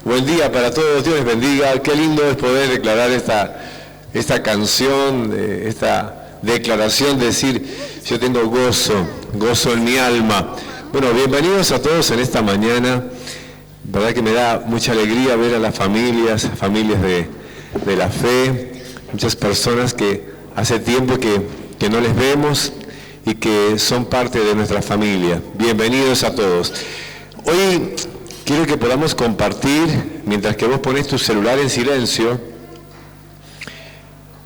Buen día para todos, Dios les bendiga. Qué lindo es poder declarar esta canción, esta declaración, decir, yo tengo gozo en mi alma. Bueno, bienvenidos a todos en esta mañana. Verdad que me da mucha alegría ver a las familias de la fe, muchas personas que hace tiempo que no les vemos y que son parte de nuestra familia. Bienvenidos a todos. Hoy quiero que podamos compartir, mientras que vos ponés tu celular en silencio,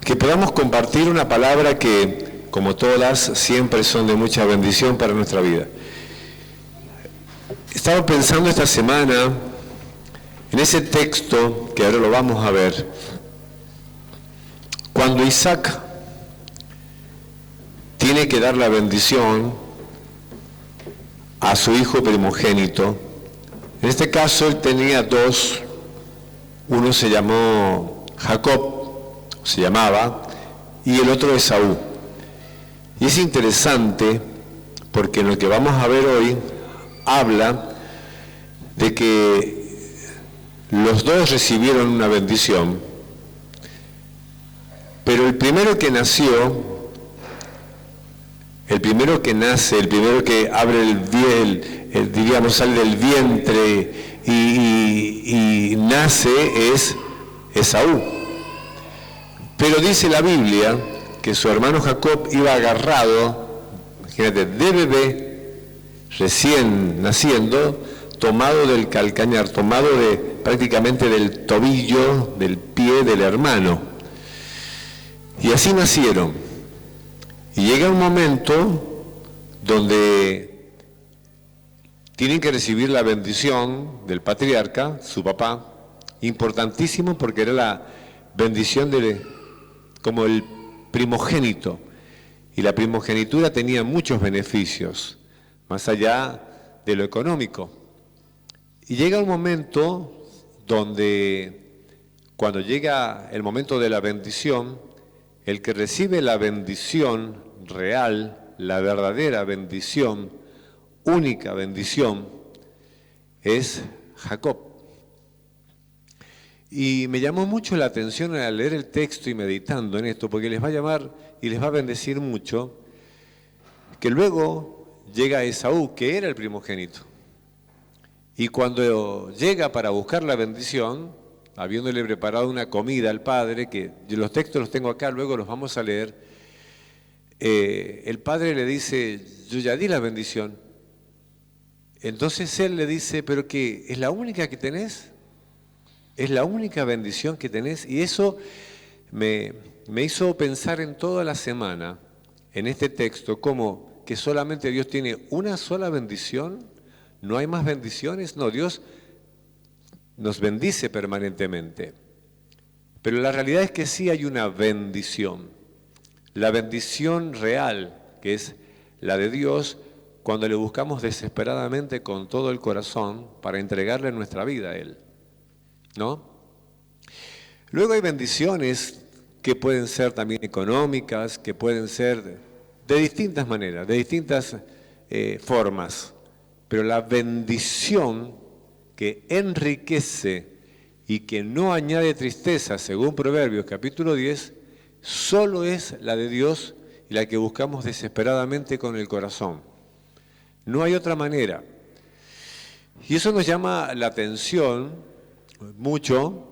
que podamos compartir una palabra que, como todas, siempre son de mucha bendición para nuestra vida. Estaba pensando esta semana en ese texto, que ahora lo vamos a ver, cuando Isaac tiene que dar la bendición a su hijo primogénito. En este caso él tenía dos, uno se llamó Jacob, se llamaba, y el otro Esaú. Y es interesante porque en lo que vamos a ver hoy habla de que los dos recibieron una bendición, pero el primero que nació, el primero que nace, el primero que abre diríamos, sale del vientre y nace es Esaú. Pero dice la Biblia que su hermano Jacob iba agarrado, imagínate, de bebé, recién naciendo, tomado del calcañar, tomado prácticamente del tobillo, del pie del hermano. Y así nacieron. Y llega un momento donde tienen que recibir la bendición del patriarca, su papá, importantísimo porque era la bendición como el primogénito. Y la primogenitura tenía muchos beneficios, más allá de lo económico. Y llega un momento donde, cuando llega el momento de la bendición, el que recibe la bendición real, la verdadera bendición, única bendición, es Jacob. Y me llamó mucho la atención al leer el texto y meditando en esto, porque les va a llamar y les va a bendecir mucho, que luego llega Esaú, que era el primogénito. Y cuando llega para buscar la bendición, habiéndole preparado una comida al padre, que los textos los tengo acá, luego los vamos a leer, el padre le dice, yo ya di la bendición. Entonces él le dice, ¿pero qué? ¿Es la única que tenés? ¿Es la única bendición que tenés? Y eso me hizo pensar en toda la semana, en este texto, como que solamente Dios tiene una sola bendición, no hay más bendiciones. No, Dios nos bendice permanentemente. Pero la realidad es que sí hay una bendición. La bendición real, que es la de Dios, cuando le buscamos desesperadamente con todo el corazón para entregarle nuestra vida a Él, ¿no? Luego hay bendiciones que pueden ser también económicas, que pueden ser de distintas maneras, de distintas formas. Pero la bendición que enriquece y que no añade tristeza, según Proverbios capítulo 10, solo es la de Dios y la que buscamos desesperadamente con el corazón. No hay otra manera. Y eso nos llama la atención mucho,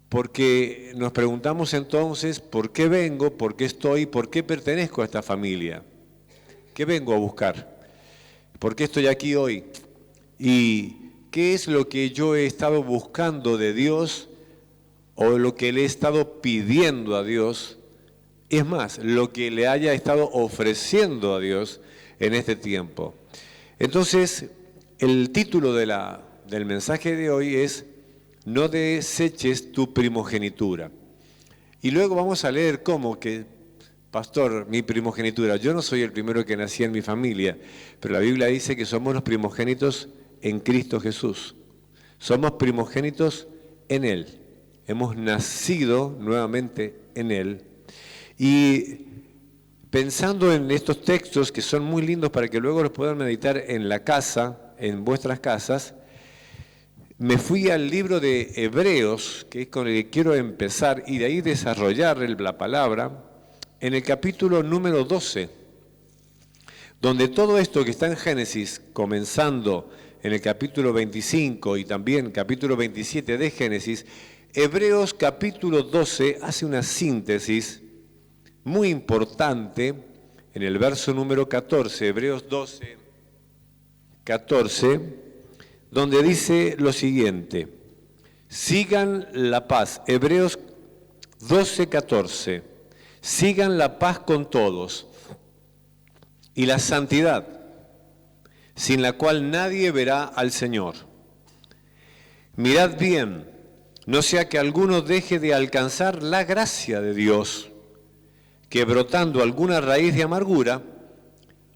porque nos preguntamos entonces, ¿por qué vengo? ¿Por qué estoy? ¿Por qué pertenezco a esta familia? ¿Qué vengo a buscar? ¿Por qué estoy aquí hoy? ¿Y qué es lo que yo he estado buscando de Dios o lo que le he estado pidiendo a Dios? Es más, lo que le haya estado ofreciendo a Dios en este tiempo. Entonces, el título del mensaje de hoy es no deseches tu primogenitura. Y luego vamos a leer cómo que, pastor, mi primogenitura, yo no soy el primero que nací en mi familia, pero la Biblia dice que somos los primogénitos en Cristo Jesús. Somos primogénitos en Él. Hemos nacido nuevamente en Él. Y pensando en estos textos que son muy lindos para que luego los puedan meditar en la casa, en vuestras casas, me fui al libro de Hebreos, que es con el que quiero empezar, y de ahí desarrollar la palabra, en el capítulo número 12, donde todo esto que está en Génesis, comenzando en el capítulo 25 y también capítulo 27 de Génesis, Hebreos capítulo 12 hace una síntesis muy importante en el verso número 14, Hebreos 12, 14, donde dice lo siguiente: sigan la paz, Hebreos 12, 14, sigan la paz con todos y la santidad, sin la cual nadie verá al Señor. Mirad bien, no sea que alguno deje de alcanzar la gracia de Dios, que brotando alguna raíz de amargura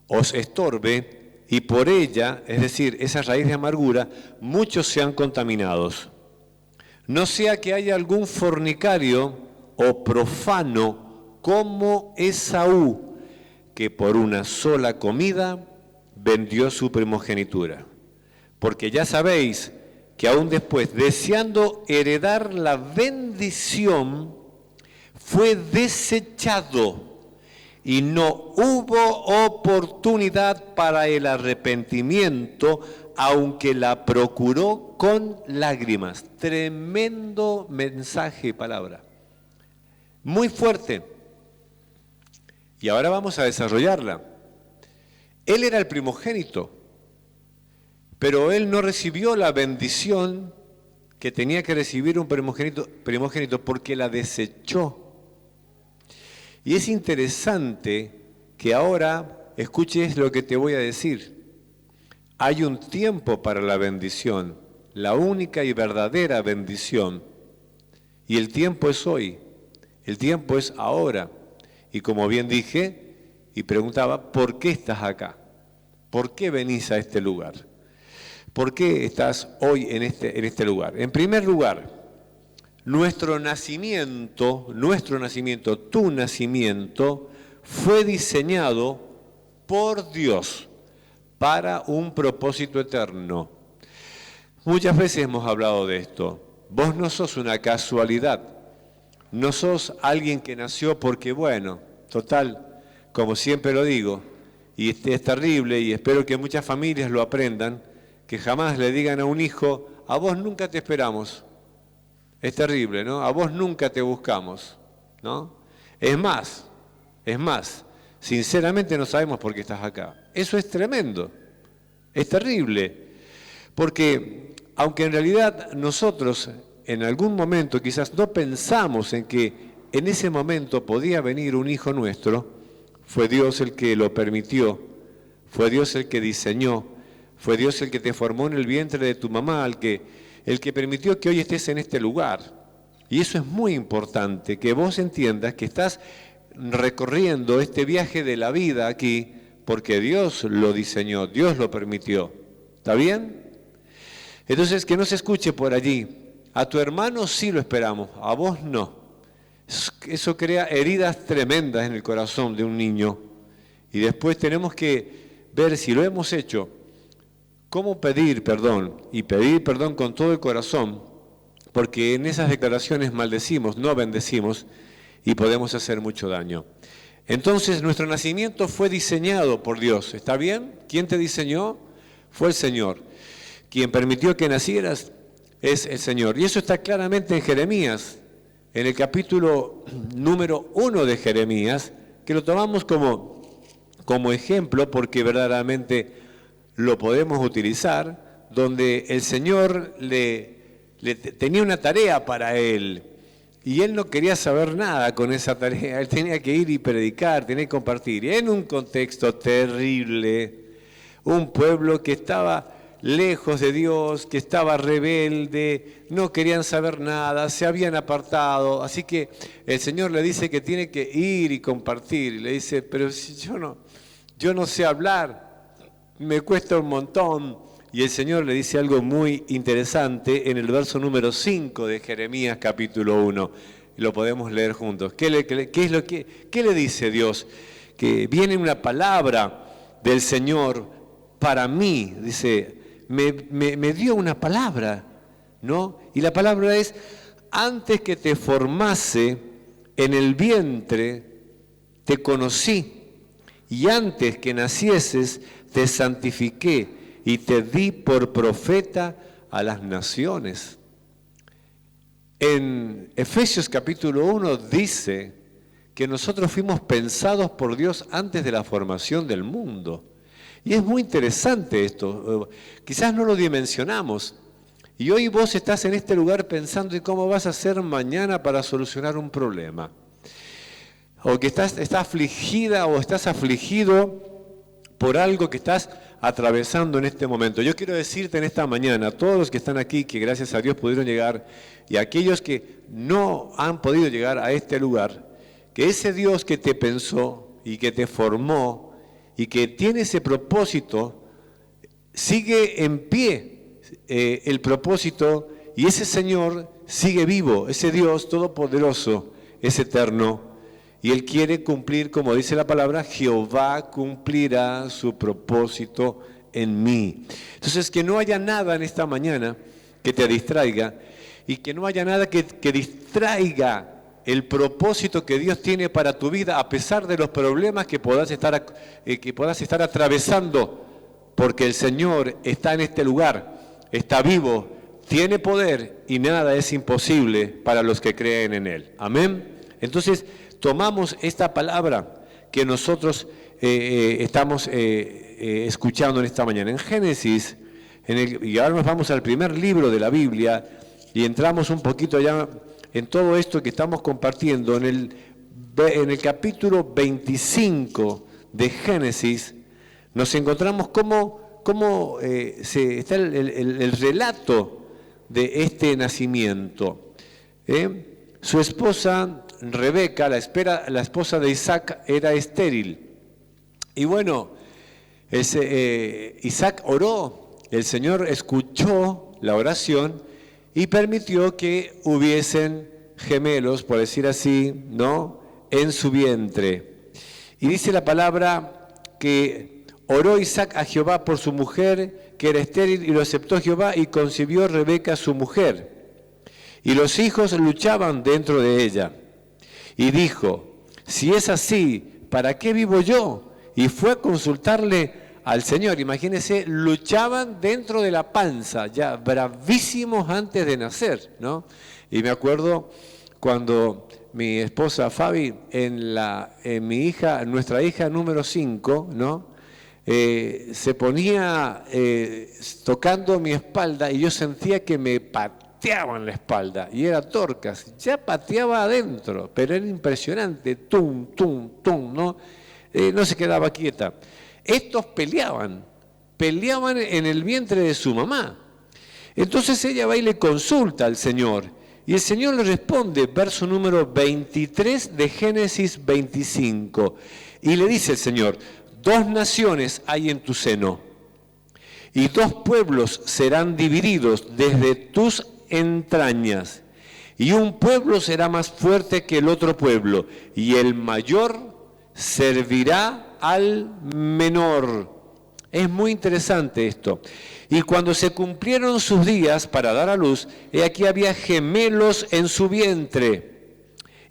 os estorbe, y por ella, es decir, esa raíz de amargura, muchos sean contaminados. No sea que haya algún fornicario o profano como Esaú, que por una sola comida vendió su primogenitura. Porque ya sabéis que aún después, deseando heredar la bendición, fue desechado y no hubo oportunidad para el arrepentimiento, aunque la procuró con lágrimas. Tremendo mensaje y palabra. Muy fuerte. Y ahora vamos a desarrollarla. Él era el primogénito, pero él no recibió la bendición que tenía que recibir un primogénito porque la desechó. Y es interesante que ahora escuches lo que te voy a decir. Hay un tiempo para la bendición, la única y verdadera bendición. Y el tiempo es hoy, el tiempo es ahora. Y como bien dije, y preguntaba, ¿por qué estás acá? ¿Por qué venís a este lugar? ¿Por qué estás hoy en este lugar? En primer lugar, nuestro nacimiento, tu nacimiento, fue diseñado por Dios para un propósito eterno. Muchas veces hemos hablado de esto. Vos no sos una casualidad, no sos alguien que nació porque, bueno, total, como siempre lo digo, y es terrible y espero que muchas familias lo aprendan, que jamás le digan a un hijo, a vos nunca te esperamos. Es terrible, ¿no? A vos nunca te buscamos, ¿no? Es más, sinceramente no sabemos por qué estás acá. Eso es tremendo, es terrible, porque aunque en realidad nosotros en algún momento quizás no pensamos en que en ese momento podía venir un hijo nuestro, fue Dios el que lo permitió, fue Dios el que diseñó, fue Dios el que te formó en el vientre de tu mamá, el que permitió que hoy estés en este lugar. Y eso es muy importante, que vos entiendas que estás recorriendo este viaje de la vida aquí, porque Dios lo diseñó, Dios lo permitió. ¿Está bien? Entonces, que no se escuche por allí. A tu hermano sí lo esperamos, a vos no. Eso crea heridas tremendas en el corazón de un niño. Y después tenemos que ver si lo hemos hecho. ¿Cómo pedir perdón? Y pedir perdón con todo el corazón, porque en esas declaraciones maldecimos, no bendecimos, y podemos hacer mucho daño. Entonces, nuestro nacimiento fue diseñado por Dios, ¿está bien? ¿Quién te diseñó? Fue el Señor. Quien permitió que nacieras es el Señor. Y eso está claramente en Jeremías, en el capítulo número 1 de Jeremías, que lo tomamos como ejemplo, porque verdaderamente lo podemos utilizar, donde el Señor tenía una tarea para él, y él no quería saber nada con esa tarea, él tenía que ir y predicar, tenía que compartir, y en un contexto terrible, un pueblo que estaba lejos de Dios, que estaba rebelde, no querían saber nada, se habían apartado, así que el Señor le dice que tiene que ir y compartir, y le dice, pero si yo no sé hablar, me cuesta un montón. Y el Señor le dice algo muy interesante en el verso número 5 de Jeremías capítulo 1. Lo podemos leer juntos. ¿Qué le dice Dios? Que viene una palabra del Señor para mí. Dice, me dio una palabra. ¿no? Y la palabra es, antes que te formase en el vientre, te conocí, y antes que nacieses, te santifiqué y te di por profeta a las naciones. En Efesios capítulo 1 dice que nosotros fuimos pensados por Dios antes de la formación del mundo. Y es muy interesante esto, quizás no lo dimensionamos. Y hoy vos estás en este lugar pensando en cómo vas a hacer mañana para solucionar un problema. O que estás afligida o estás afligido por algo que estás atravesando en este momento. Yo quiero decirte en esta mañana, a todos los que están aquí, que gracias a Dios pudieron llegar, y a aquellos que no han podido llegar a este lugar, que ese Dios que te pensó y que te formó y que tiene ese propósito, sigue en pie el propósito, y ese Señor sigue vivo, ese Dios todopoderoso es eterno. Y Él quiere cumplir, como dice la palabra, Jehová cumplirá su propósito en mí. Entonces, que no haya nada en esta mañana que te distraiga, y que no haya nada que distraiga el propósito que Dios tiene para tu vida, a pesar de los problemas que puedas estar atravesando, porque el Señor está en este lugar, está vivo, tiene poder, y nada es imposible para los que creen en Él. Amén. Entonces, tomamos esta palabra que nosotros estamos escuchando en esta mañana. En Génesis, y ahora nos vamos al primer libro de la Biblia, y entramos un poquito ya en todo esto que estamos compartiendo. En el capítulo 25 de Génesis, nos encontramos cómo está el relato de este nacimiento. Su esposa Rebeca, la esposa de Isaac, era estéril. Y bueno, Isaac oró, el Señor escuchó la oración y permitió que hubiesen gemelos, por decir así, ¿no?, en su vientre. Y dice la palabra que oró Isaac a Jehová por su mujer, que era estéril, y lo aceptó Jehová, y concibió Rebeca su mujer. Y los hijos luchaban dentro de ella. Y dijo, si es así, ¿para qué vivo yo? Y fue a consultarle al Señor. Imagínense, luchaban dentro de la panza, ya bravísimos antes de nacer, ¿no? Y me acuerdo cuando mi esposa Fabi, nuestra hija número 5, ¿no?, se ponía tocando mi espalda, y yo sentía que me pateaban la espalda, y era Dorcas, ya pateaba adentro, pero era impresionante, tum, tum, tum, ¿no? No se quedaba quieta. Estos peleaban en el vientre de su mamá. Entonces ella va y le consulta al Señor, y el Señor le responde, verso número 23 de Génesis 25, y le dice el Señor, 2 naciones hay en tu seno, y 2 pueblos serán divididos desde tus entrañas, y un pueblo será más fuerte que el otro pueblo, y el mayor servirá al menor. Es muy interesante esto. Y cuando se cumplieron sus días para dar a luz, he aquí había gemelos en su vientre.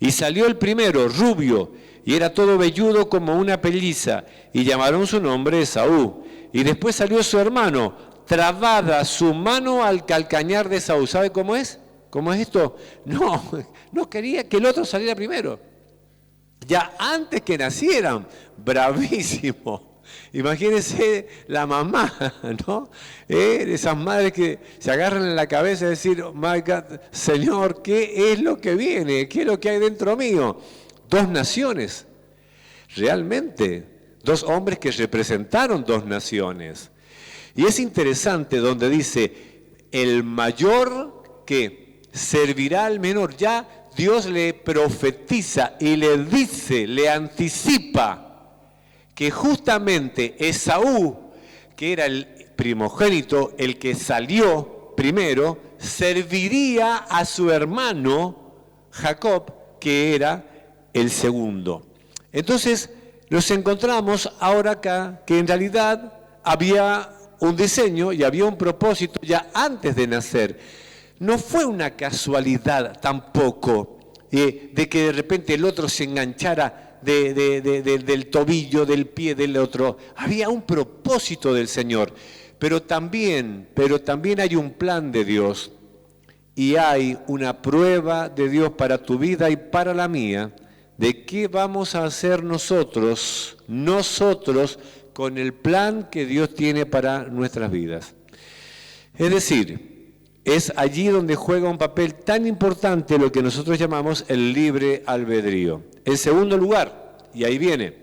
Y salió el primero, rubio, y era todo velludo como una pelliza, y llamaron su nombre Esaú. Y después salió su hermano, trabada su mano al calcañar de Esaú. ¿Sabe cómo es? ¿Cómo es esto? No quería que el otro saliera primero. Ya antes que nacieran, bravísimo. Imagínense la mamá, ¿no? Esas madres que se agarran en la cabeza y decir, oh my God, Señor, ¿qué es lo que viene? ¿Qué es lo que hay dentro mío? 2 naciones, realmente, 2 hombres que representaron 2 naciones. Y es interesante donde dice, el mayor que servirá al menor. Ya Dios le profetiza y le dice, le anticipa que justamente Esaú, que era el primogénito, el que salió primero, serviría a su hermano Jacob, que era el segundo. Entonces nos encontramos ahora acá que en realidad había un diseño y había un propósito ya antes de nacer. no fue una casualidad tampoco de que de repente el otro se enganchara del tobillo, del pie del otro. Había un propósito del Señor, pero también hay un plan de Dios y hay una prueba de Dios para tu vida y para la mía, de qué vamos a hacer nosotros con el plan que Dios tiene para nuestras vidas. Es decir, es allí donde juega un papel tan importante lo que nosotros llamamos el libre albedrío. En segundo lugar, y ahí viene,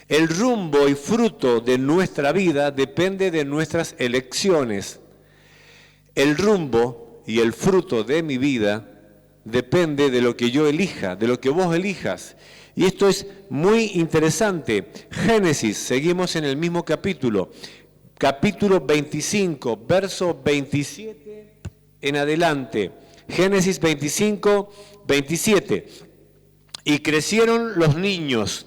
el rumbo y fruto de nuestra vida depende de nuestras elecciones. El rumbo y el fruto de mi vida depende de lo que yo elija, de lo que vos elijas. Y esto es muy interesante. Génesis, seguimos en el mismo capítulo 25, verso 27 en adelante. Génesis 25, 27. Y crecieron los niños,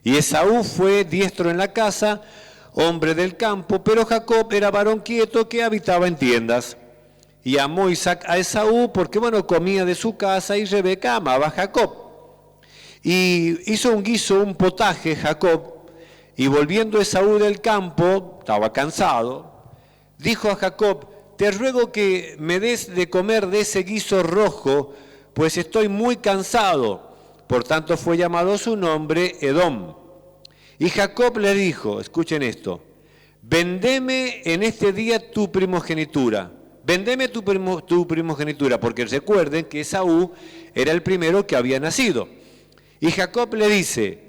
y Esaú fue diestro en la casa, hombre del campo, pero Jacob era varón quieto que habitaba en tiendas. Y amó Isaac a Esaú porque, comía de su casa, y Rebeca amaba a Jacob. Y hizo un guiso, un potaje Jacob, y volviendo Esaú del campo, estaba cansado, dijo a Jacob: te ruego que me des de comer de ese guiso rojo, pues estoy muy cansado. Por tanto fue llamado su nombre Edom. Y Jacob le dijo, escuchen esto: vendeme en este día tu primogenitura. Vendeme tu primogenitura, porque recuerden que Esaú era el primero que había nacido. Y Jacob le dice: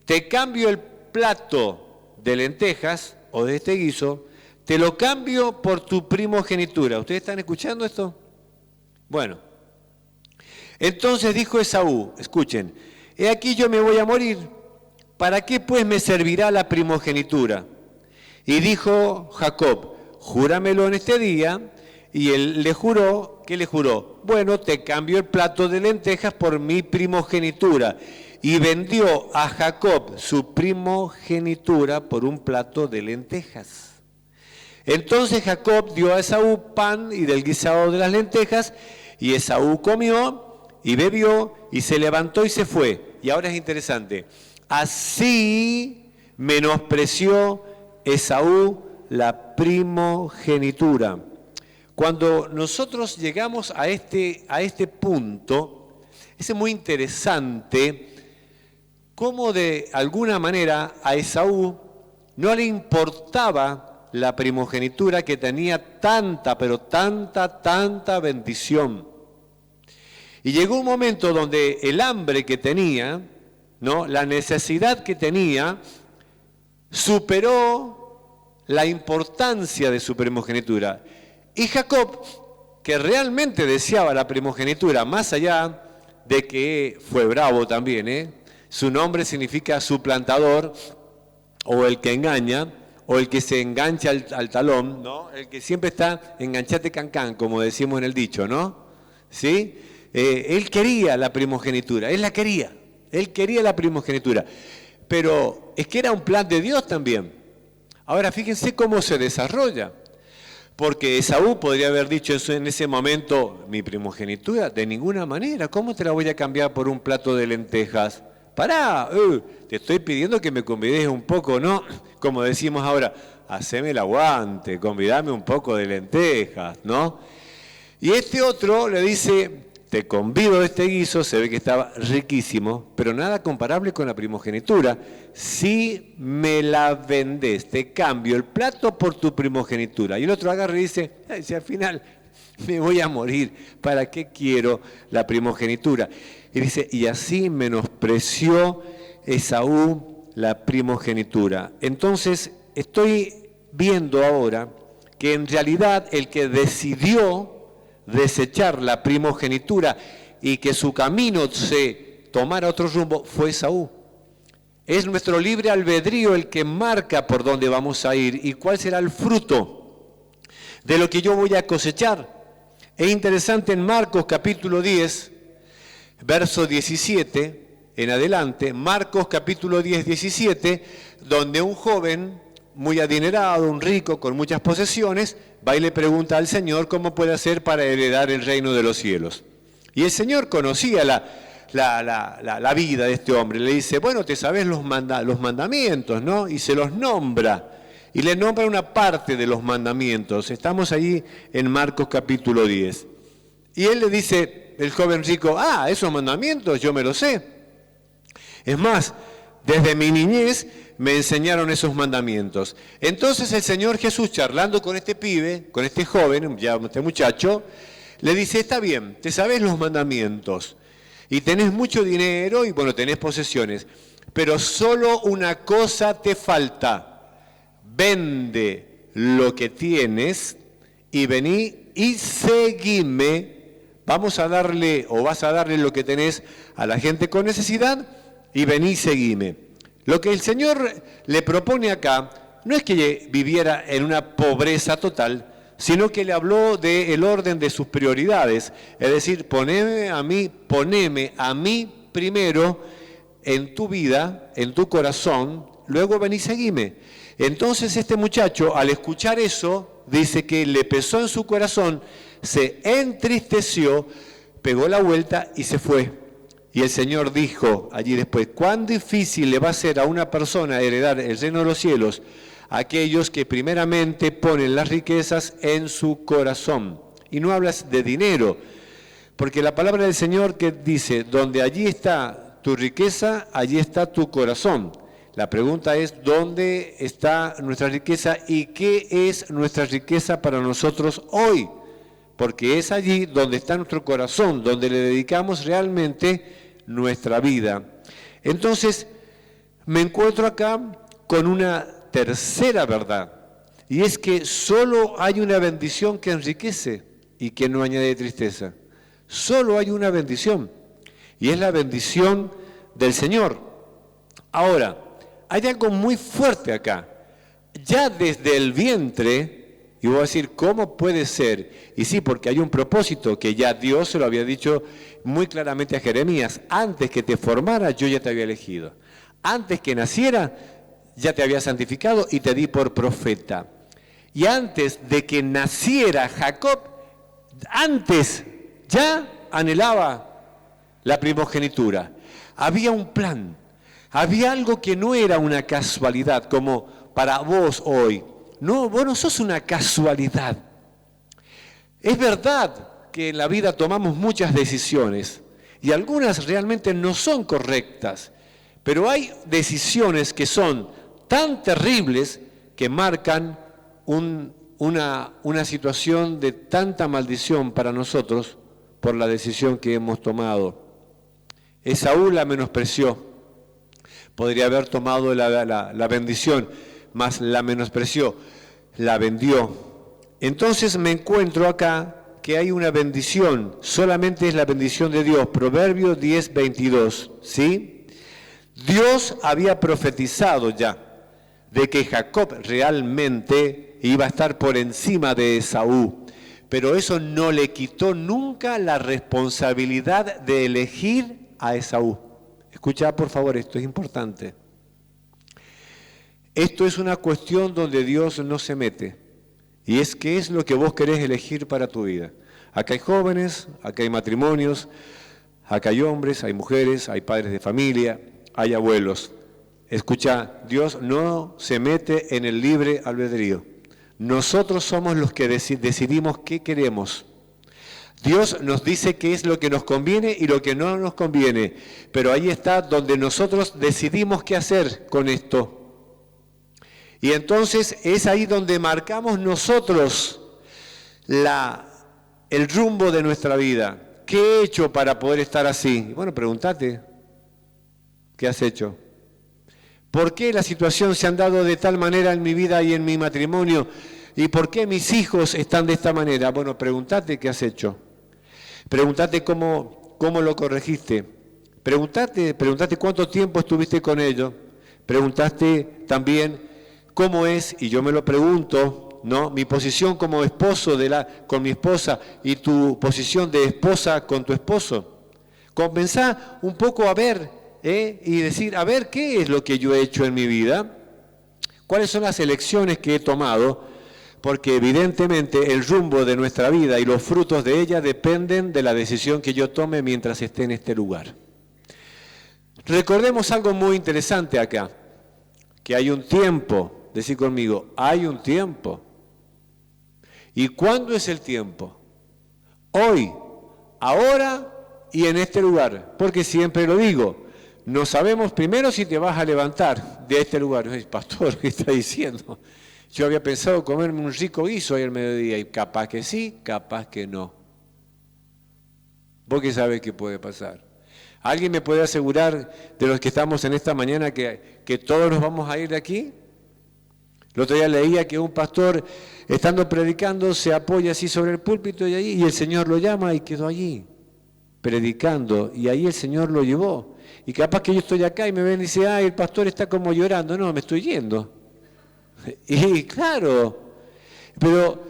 te cambio el plato de lentejas o de este guiso, te lo cambio por tu primogenitura. ¿Ustedes están escuchando esto? Bueno, entonces dijo Esaú, escuchen: he aquí yo me voy a morir, ¿para qué pues me servirá la primogenitura? Y dijo Jacob: júramelo en este día. Y él le juró, ¿qué le juró? Bueno, te cambio el plato de lentejas por mi primogenitura. Y vendió a Jacob su primogenitura por un plato de lentejas. Entonces Jacob dio a Esaú pan y del guisado de las lentejas, y Esaú comió y bebió y se levantó y se fue. Y ahora es interesante. Así menospreció Esaú la primogenitura. Cuando nosotros llegamos a este punto, es muy interesante cómo de alguna manera a Esaú no le importaba la primogenitura que tenía tanta, pero tanta bendición. Y llegó un momento donde el hambre que tenía, ¿no?, la necesidad que tenía, superó la importancia de su primogenitura. Y Jacob, que realmente deseaba la primogenitura, más allá de que fue bravo también, su nombre significa suplantador, o el que engaña, o el que se engancha al talón, ¿no? El que siempre está enganchate cancán, como decimos en el dicho, ¿no? ¿Sí? Él quería la primogenitura, él quería la primogenitura, pero es que era un plan de Dios también. Ahora fíjense cómo se desarrolla. Porque Esaú podría haber dicho en ese momento: mi primogenitura, de ninguna manera, ¿cómo te la voy a cambiar por un plato de lentejas? Pará, te estoy pidiendo que me convides un poco, ¿no? Como decimos ahora, haceme el aguante, convidame un poco de lentejas, ¿no? Y este otro le dice: te convido de este guiso, se ve que estaba riquísimo, pero nada comparable con la primogenitura. Si me la vendés, te cambio el plato por tu primogenitura. Y el otro agarra y dice: si al final me voy a morir, ¿para qué quiero la primogenitura? Y dice: y así menospreció Esaú la primogenitura. Entonces estoy viendo ahora que en realidad el que decidió desechar la primogenitura y que su camino se tomara otro rumbo fue Esaú. Es nuestro libre albedrío el que marca por dónde vamos a ir y cuál será el fruto de lo que yo voy a cosechar. Es interesante en Marcos capítulo 10, verso 17 en adelante, Marcos capítulo 10, 17, donde un joven muy adinerado, un rico con muchas posesiones, va y le pregunta al Señor cómo puede hacer para heredar el reino de los cielos. Y el Señor conocía la vida de este hombre. Le dice, bueno, te sabes los mandamientos, ¿no? Y se los nombra. Y le nombra una parte de los mandamientos. Estamos ahí en Marcos capítulo 10. Y él le dice, el joven rico, esos mandamientos yo me los sé. Es más, desde mi niñez me enseñaron esos mandamientos. Entonces el Señor Jesús, charlando con este pibe, con este joven, ya este muchacho, le dice, está bien, te sabes los mandamientos y tenés mucho dinero y bueno, tenés posesiones, pero solo una cosa te falta. Vende lo que tienes y vení y seguime. Vas a darle lo que tenés a la gente con necesidad y vení y seguime. Lo que el Señor le propone acá no es que viviera en una pobreza total, sino que le habló del orden de sus prioridades. Es decir, poneme a mí primero en tu vida, en tu corazón, luego vení y seguime. Entonces este muchacho, al escuchar eso, dice que le pesó en su corazón, se entristeció, pegó la vuelta y se fue. Y el Señor dijo allí después, cuán difícil le va a ser a una persona heredar el reino de los cielos a aquellos que primeramente ponen las riquezas en su corazón. Y no hablas de dinero, porque la palabra del Señor que dice, donde allí está tu riqueza, allí está tu corazón. La pregunta es, ¿dónde está nuestra riqueza y qué es nuestra riqueza para nosotros hoy? Porque es allí donde está nuestro corazón, donde le dedicamos realmente nuestra vida. Entonces, me encuentro acá con una tercera verdad, y es que solo hay una bendición que enriquece y que no añade tristeza. Solo hay una bendición, y es la bendición del Señor. Ahora, hay algo muy fuerte acá. Ya desde el vientre, y voy a decir, ¿cómo puede ser? Y sí, porque hay un propósito que ya Dios se lo había dicho muy claramente a Jeremías. Antes que te formara, yo ya te había elegido. Antes que naciera, ya te había santificado y te di por profeta. Y antes de que naciera Jacob, antes ya anhelaba la primogenitura. Había un plan, había algo que no era una casualidad, como para vos hoy. No, vos no sos una casualidad. Es verdad que en la vida tomamos muchas decisiones y algunas realmente no son correctas, pero hay decisiones que son tan terribles que marcan una situación de tanta maldición para nosotros por la decisión que hemos tomado. Esaú la menospreció, podría haber tomado la bendición, mas la menospreció, la vendió. Entonces me encuentro acá que hay una bendición, solamente es la bendición de Dios. Proverbios 10:22, ¿sí? Dios había profetizado ya de que Jacob realmente iba a estar por encima de Esaú, pero eso no le quitó nunca la responsabilidad de elegir a Esaú. Escucha por favor, esto es importante. Esto es una cuestión donde Dios no se mete. Y es qué es lo que vos querés elegir para tu vida. Acá hay jóvenes, acá hay matrimonios, acá hay hombres, hay mujeres, hay padres de familia, hay abuelos. Escucha, Dios no se mete en el libre albedrío. Nosotros somos los que decidimos qué queremos. Dios nos dice qué es lo que nos conviene y lo que no nos conviene. Pero ahí está donde nosotros decidimos qué hacer con esto. Y entonces es ahí donde marcamos nosotros el rumbo de nuestra vida. ¿Qué he hecho para poder estar así? Bueno, pregúntate, ¿qué has hecho? ¿Por qué la situación se han dado de tal manera en mi vida y en mi matrimonio? ¿Y por qué mis hijos están de esta manera? Bueno, pregúntate qué has hecho. Pregúntate cómo lo corregiste. Pregúntate cuánto tiempo estuviste con ellos. Pregúntate también cómo es, y yo me lo pregunto, ¿no? Mi posición como esposo con mi esposa y tu posición de esposa con tu esposo. Comenzá un poco a ver, y decir, a ver, ¿qué es lo que yo he hecho en mi vida? ¿Cuáles son las elecciones que he tomado? Porque evidentemente el rumbo de nuestra vida y los frutos de ella dependen de la decisión que yo tome mientras esté en este lugar. Recordemos algo muy interesante acá, que hay un tiempo, decir conmigo, hay un tiempo. ¿Y cuándo es el tiempo? Hoy, ahora y en este lugar, porque siempre lo digo, no sabemos primero si te vas a levantar de este lugar. Pastor, ¿qué está diciendo? Yo había pensado comerme un rico guiso ahí al mediodía y capaz que sí, capaz que no. ¿Vos qué sabés qué puede pasar? ¿Alguien me puede asegurar de los que estamos en esta mañana que todos nos vamos a ir de aquí? El otro día leía que un pastor, estando predicando, se apoya así sobre el púlpito y el Señor lo llama y quedó allí, predicando, y ahí el Señor lo llevó. Y capaz que yo estoy acá y me ven y dice, ay, el pastor está como llorando. No, me estoy yendo. Y claro, pero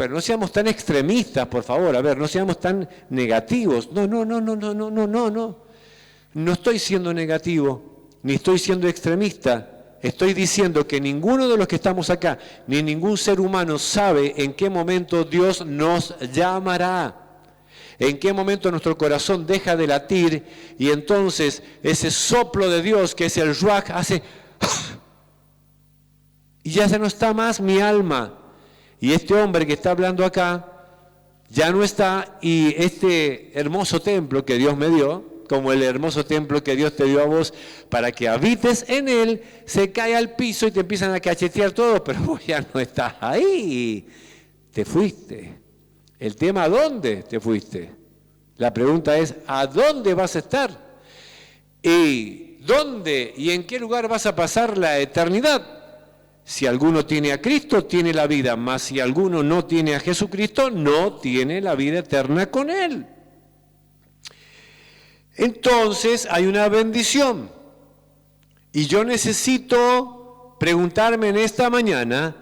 no seamos tan extremistas, por favor, a ver, no seamos tan negativos. No. No estoy siendo negativo, ni estoy siendo extremista. Estoy diciendo que ninguno de los que estamos acá, ni ningún ser humano sabe en qué momento Dios nos llamará. En qué momento nuestro corazón deja de latir y entonces ese soplo de Dios que es el ruaj hace y ya no está más mi alma. Y este hombre que está hablando acá ya no está, y este hermoso templo que Dios me dio, como el hermoso templo que Dios te dio a vos para que habites en él, se cae al piso y te empiezan a cachetear todo, pero vos ya no estás ahí, te fuiste. El tema, ¿a dónde te fuiste? La pregunta es, ¿a dónde vas a estar? ¿Y dónde y en qué lugar vas a pasar la eternidad? Si alguno tiene a Cristo, tiene la vida, mas si alguno no tiene a Jesucristo, no tiene la vida eterna con Él. Entonces hay una bendición. Y yo necesito preguntarme en esta mañana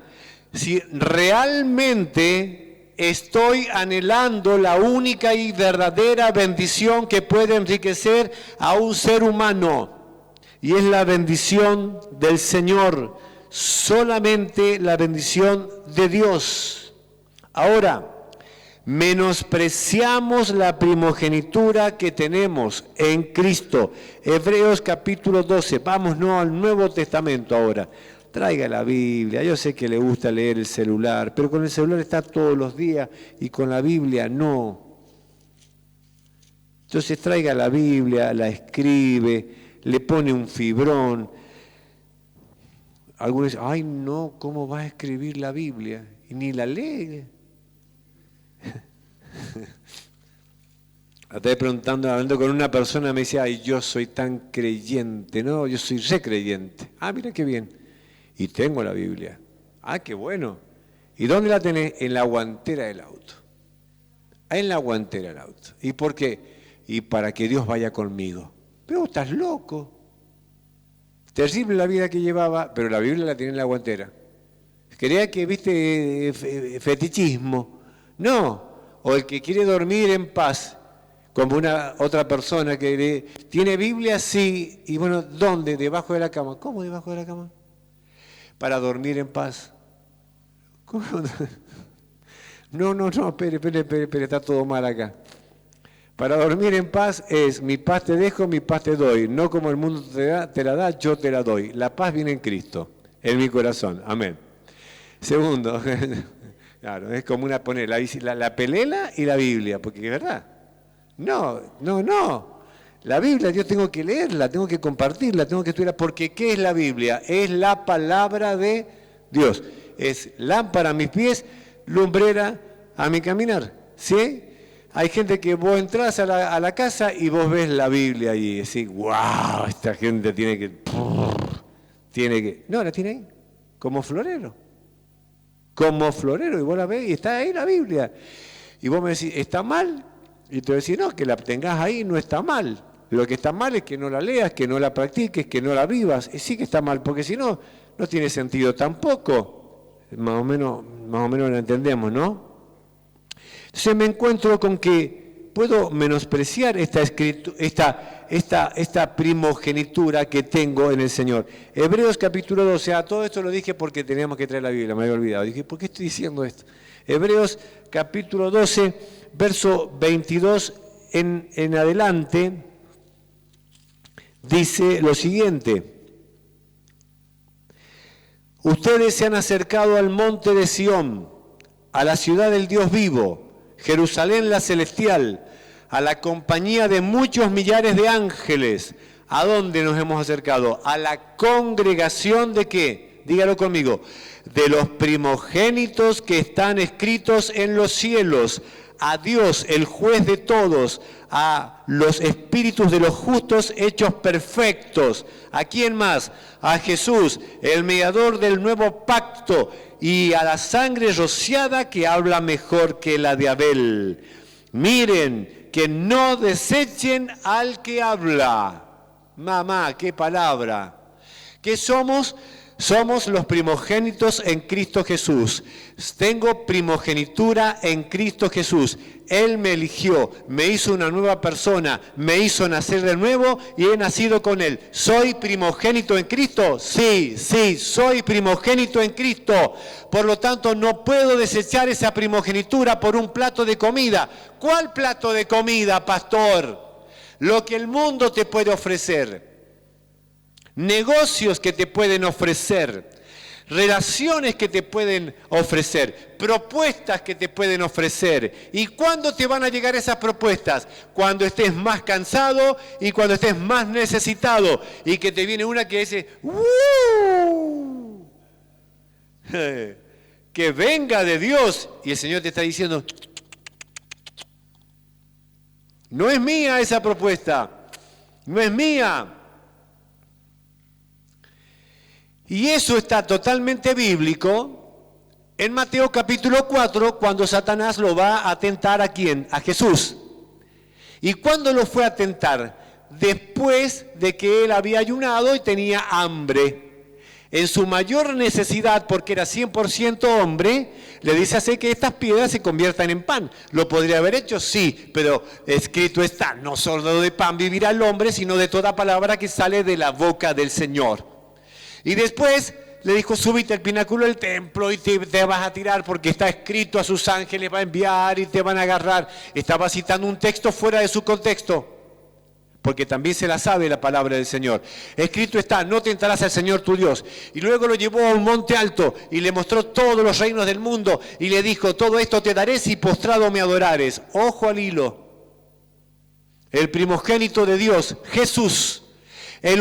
si realmente estoy anhelando la única y verdadera bendición que puede enriquecer a un ser humano. Y es la bendición del Señor. Solamente la bendición de Dios. Ahora, menospreciamos la primogenitura que tenemos en Cristo. Hebreos capítulo 12, vamos al Nuevo Testamento ahora. Traiga la Biblia, yo sé que le gusta leer el celular, pero con el celular está todos los días y con la Biblia no. Entonces traiga la Biblia, la escribe, le pone un fibrón. Algunos dicen, ay no, ¿cómo vas a escribir la Biblia? Y ni la lee. Estoy preguntando, hablando con una persona, me dice, ay, yo soy tan creyente. No, yo soy recreyente. Ah, mira qué bien. Y tengo la Biblia. Ah, qué bueno. ¿Y dónde la tenés? En la guantera del auto. En la guantera del auto. ¿Y por qué? Y para que Dios vaya conmigo. Pero vos estás loco. Terrible la vida que llevaba, pero la Biblia la tiene en la guantera. Creía que, viste, fetichismo. No. O el que quiere dormir en paz, como una otra persona que tiene Biblia, sí. Y bueno, ¿dónde? Debajo de la cama. ¿Cómo debajo de la cama? Para dormir en paz. ¿Cómo? No, espere, está todo mal acá. Para dormir en paz es, mi paz te dejo, mi paz te doy. No como el mundo te la da, yo te la doy. La paz viene en Cristo, en mi corazón. Amén. Segundo, claro, es como poner la pelela y la Biblia, porque es verdad. No. La Biblia yo tengo que leerla, tengo que compartirla, tengo que estudiarla, porque ¿qué es la Biblia? Es la palabra de Dios. Es lámpara a mis pies, lumbrera a mi caminar. ¿Sí? Hay gente que vos entras a la casa y vos ves la Biblia y decís, wow, esta gente tiene que... No, la tiene ahí, como florero. Como florero, y vos la ves y está ahí la Biblia. Y vos me decís, ¿está mal? Y te voy a decir, no, que la tengas ahí no está mal. Lo que está mal es que no la leas, que no la practiques, que no la vivas. Y sí que está mal, porque si no, no tiene sentido tampoco. Más o menos lo entendemos, ¿no? Entonces me encuentro con que puedo menospreciar esta primogenitura que tengo en el Señor. Hebreos capítulo 12, todo esto lo dije porque teníamos que traer la Biblia, me había olvidado. Dije, ¿por qué estoy diciendo esto? Hebreos capítulo 12, verso 22 en adelante, dice lo siguiente: ustedes se han acercado al monte de Sión, a la ciudad del Dios vivo, Jerusalén la celestial, a la compañía de muchos millares de ángeles. ¿A dónde nos hemos acercado? A la congregación de ¿qué? Dígalo conmigo. De los primogénitos que están escritos en los cielos, a Dios, el juez de todos, a los espíritus de los justos hechos perfectos. ¿A quién más? A Jesús, el mediador del nuevo pacto, y a la sangre rociada que habla mejor que la de Abel. Miren, que no desechen al que habla. Mamá, qué palabra. ¿Qué somos? Somos los primogénitos en Cristo Jesús. Tengo primogenitura en Cristo Jesús. Él me eligió, me hizo una nueva persona, me hizo nacer de nuevo y he nacido con Él. ¿Soy primogénito en Cristo? Sí, soy primogénito en Cristo. Por lo tanto, no puedo desechar esa primogenitura por un plato de comida. ¿Cuál plato de comida, pastor? Lo que el mundo te puede ofrecer. Negocios que te pueden ofrecer, relaciones que te pueden ofrecer, propuestas que te pueden ofrecer. ¿Y cuándo te van a llegar esas propuestas? Cuando estés más cansado y cuando estés más necesitado, y que te viene una que dice que venga de Dios, y el Señor te está diciendo, no es mía esa propuesta, no es mía. Y eso está totalmente bíblico en Mateo capítulo 4, cuando Satanás lo va a tentar ¿a quién? A Jesús. ¿Y cuándo lo fue a tentar? Después de que él había ayunado y tenía hambre. En su mayor necesidad, porque era 100% hombre, le dice así que estas piedras se conviertan en pan. ¿Lo podría haber hecho? Sí, pero escrito está, no solo de pan vivirá el hombre, sino de toda palabra que sale de la boca del Señor. Y después le dijo, súbite al pináculo del templo y te vas a tirar porque está escrito, a sus ángeles va a enviar y te van a agarrar. Estaba citando un texto fuera de su contexto, porque también se la sabe la palabra del Señor. Escrito está, no tentarás al Señor tu Dios. Y luego lo llevó a un monte alto y le mostró todos los reinos del mundo y le dijo, todo esto te daré si postrado me adorares. Ojo al hilo. El primogénito de Dios, Jesús. El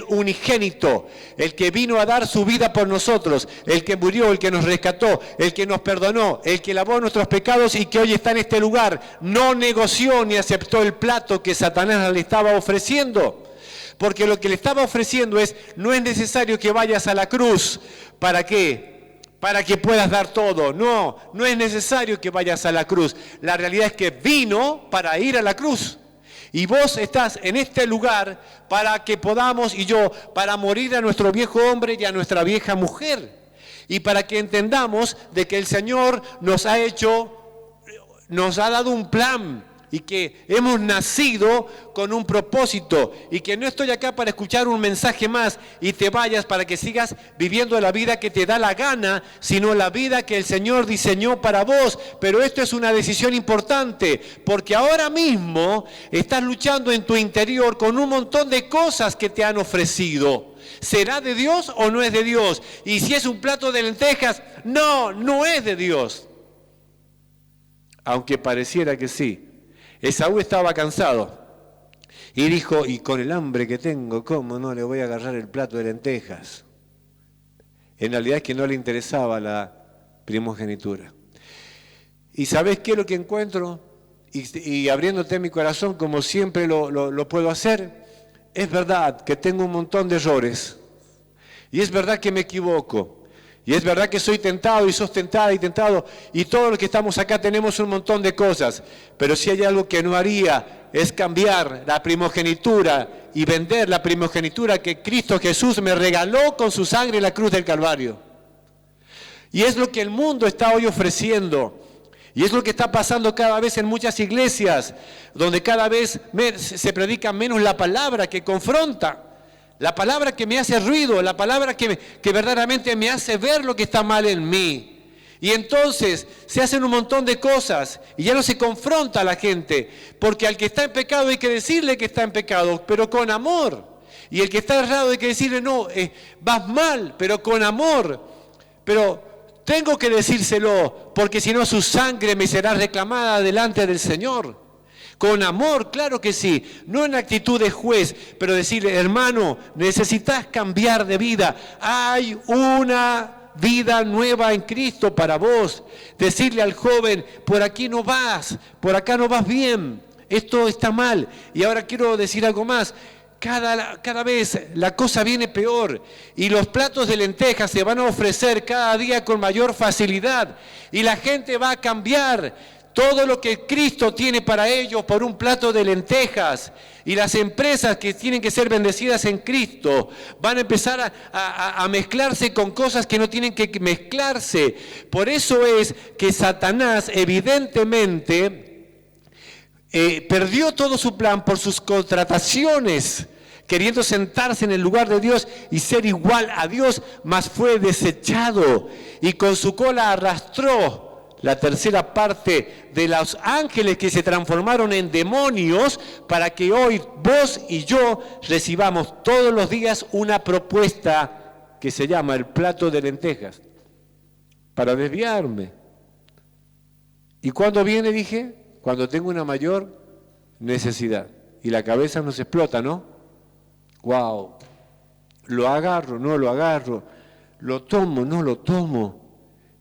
unigénito, el que vino a dar su vida por nosotros, el que murió, el que nos rescató, el que nos perdonó, el que lavó nuestros pecados y que hoy está en este lugar, no negoció ni aceptó el plato que Satanás le estaba ofreciendo. Porque lo que le estaba ofreciendo es, no es necesario que vayas a la cruz. ¿Para qué? Para que puedas dar todo. No es necesario que vayas a la cruz. La realidad es que vino para ir a la cruz. Y vos estás en este lugar para que podamos, y yo, para morir a nuestro viejo hombre y a nuestra vieja mujer. Y para que entendamos de que el Señor nos ha dado un plan. Y que hemos nacido con un propósito. Y que no estoy acá para escuchar un mensaje más y te vayas para que sigas viviendo la vida que te da la gana, sino la vida que el Señor diseñó para vos. Pero esto es una decisión importante, porque ahora mismo estás luchando en tu interior con un montón de cosas que te han ofrecido. ¿Será de Dios o no es de Dios? Y si es un plato de lentejas, no es de Dios. Aunque pareciera que sí. Esaú estaba cansado y dijo, y con el hambre que tengo, ¿cómo no le voy a agarrar el plato de lentejas? En realidad es que no le interesaba la primogenitura. ¿Y sabés qué es lo que encuentro? Y abriéndote mi corazón, como siempre lo puedo hacer, es verdad que tengo un montón de errores. Y es verdad que me equivoco. Y es verdad que soy tentado y sos tentada y tentado, y todos los que estamos acá tenemos un montón de cosas, pero si hay algo que no haría es cambiar la primogenitura y vender la primogenitura que Cristo Jesús me regaló con su sangre en la cruz del Calvario. Y es lo que el mundo está hoy ofreciendo. Y es lo que está pasando cada vez en muchas iglesias, donde cada vez se predica menos la palabra que confronta, la palabra que me hace ruido, la palabra que verdaderamente me hace ver lo que está mal en mí. Y entonces se hacen un montón de cosas y ya no se confronta a la gente, porque al que está en pecado hay que decirle que está en pecado, pero con amor. Y el que está errado hay que decirle, no, vas mal, pero con amor. Pero tengo que decírselo, porque si no su sangre me será reclamada delante del Señor. Con amor, claro que sí, no en actitud de juez, pero decirle, hermano, necesitas cambiar de vida. Hay una vida nueva en Cristo para vos. Decirle al joven, por aquí no vas, por acá no vas bien, esto está mal. Y ahora quiero decir algo más. Cada vez la cosa viene peor y los platos de lentejas se van a ofrecer cada día con mayor facilidad y la gente va a cambiar todo lo que Cristo tiene para ellos por un plato de lentejas. Y las empresas que tienen que ser bendecidas en Cristo van a empezar a mezclarse con cosas que no tienen que mezclarse. Por eso es que Satanás evidentemente perdió todo su plan por sus contrataciones, queriendo sentarse en el lugar de Dios y ser igual a Dios, mas fue desechado y con su cola arrastró la tercera parte de los ángeles que se transformaron en demonios para que hoy vos y yo recibamos todos los días una propuesta que se llama el plato de lentejas para desviarme. ¿Y cuándo viene? Dije, cuando tengo una mayor necesidad y la cabeza nos explota, ¿no? ¡Wow! Lo agarro, no lo agarro, lo tomo, no lo tomo.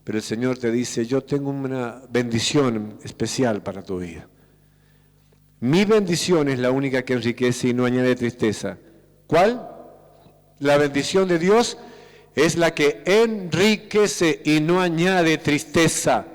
Pero el Señor te dice, yo tengo una bendición especial para tu vida. Mi bendición es la única que enriquece y no añade tristeza. ¿Cuál? La bendición de Dios es la que enriquece y no añade tristeza.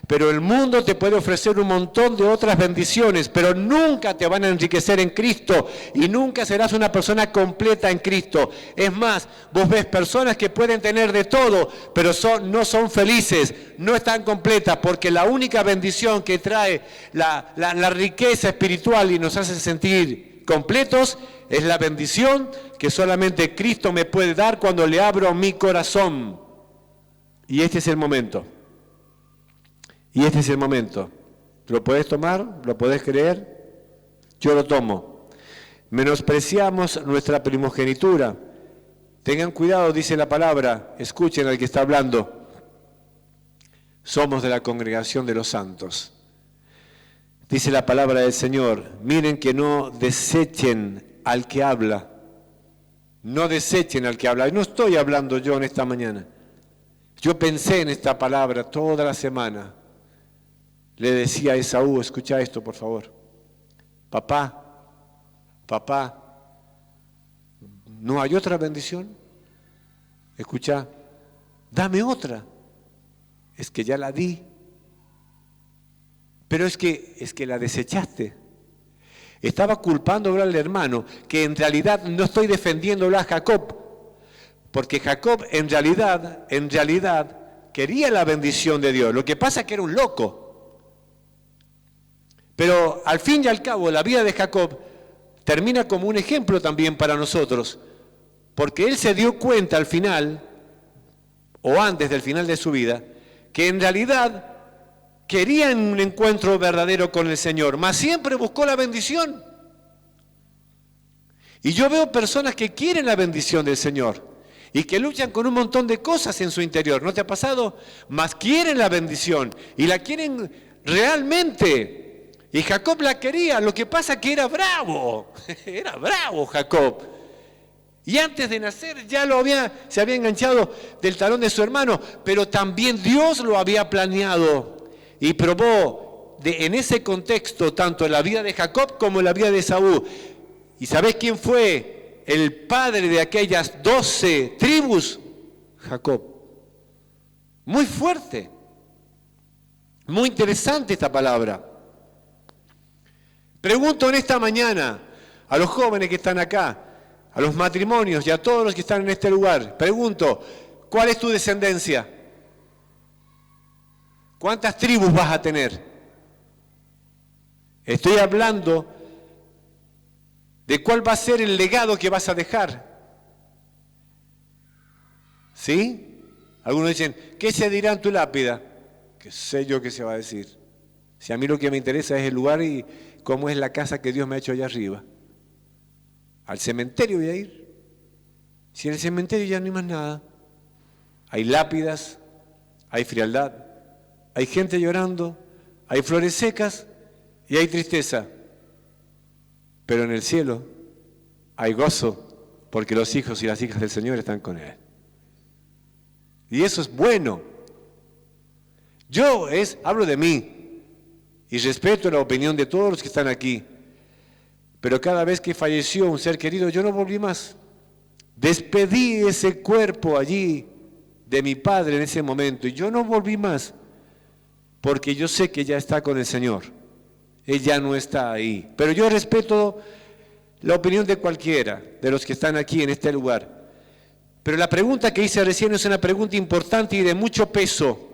Pero el mundo te puede ofrecer un montón de otras bendiciones, pero nunca te van a enriquecer en Cristo y nunca serás una persona completa en Cristo. Es más, vos ves personas que pueden tener de todo, pero no son felices, no están completas, porque la única bendición que trae la riqueza espiritual y nos hace sentir completos es la bendición que solamente Cristo me puede dar cuando le abro mi corazón. Y este es el momento. Y este es el momento. ¿Lo podés tomar? ¿Lo podés creer? Yo lo tomo. Menospreciamos nuestra primogenitura. Tengan cuidado, dice la palabra. Escuchen al que está hablando. Somos de la congregación de los santos. Dice la palabra del Señor. Miren que no desechen al que habla. No desechen al que habla. Y no estoy hablando yo en esta mañana. Yo pensé en esta palabra toda la semana. Le decía a Esaú, escucha esto por favor. Papá, ¿no hay otra bendición? Escucha, dame otra. Es que ya la di. Pero es que la desechaste. Estaba culpando al hermano, que en realidad no estoy defendiéndolo a Jacob, porque Jacob en realidad quería la bendición de Dios. Lo que pasa es que era un loco. Pero al fin y al cabo la vida de Jacob termina como un ejemplo también para nosotros, porque él se dio cuenta al final, o antes del final de su vida, que en realidad quería un encuentro verdadero con el Señor, mas siempre buscó la bendición. Y yo veo personas que quieren la bendición del Señor y que luchan con un montón de cosas en su interior, ¿no te ha pasado? Mas quieren la bendición y la quieren realmente. Y Jacob la quería, lo que pasa es que era bravo Jacob. Y antes de nacer ya se había enganchado del talón de su hermano, pero también Dios lo había planeado y probó en ese contexto tanto en la vida de Jacob como en la vida de Esaú. ¿Y sabés quién fue el padre de aquellas 12 tribus? Jacob. Muy fuerte, muy interesante esta palabra. Pregunto en esta mañana a los jóvenes que están acá, a los matrimonios y a todos los que están en este lugar, pregunto, ¿cuál es tu descendencia? ¿Cuántas tribus vas a tener? Estoy hablando de cuál va a ser el legado que vas a dejar. ¿Sí? Algunos dicen, ¿qué se dirá en tu lápida? ¿Qué sé yo qué se va a decir? Si a mí lo que me interesa es el lugar y cómo es la casa que Dios me ha hecho allá arriba. Al cementerio voy a ir. Si en el cementerio ya no hay más nada. Hay lápidas, hay frialdad, hay gente llorando, hay flores secas y hay tristeza. Pero en el cielo hay gozo porque los hijos y las hijas del Señor están con Él. Y eso es bueno. Yo hablo de mí y respeto la opinión de todos los que están aquí. Pero cada vez que falleció un ser querido, yo no volví más. Despedí ese cuerpo allí de mi padre en ese momento y yo no volví más porque yo sé que ya está con el Señor. Él ya no está ahí. Pero yo respeto la opinión de cualquiera de los que están aquí en este lugar. Pero la pregunta que hice recién es una pregunta importante y de mucho peso.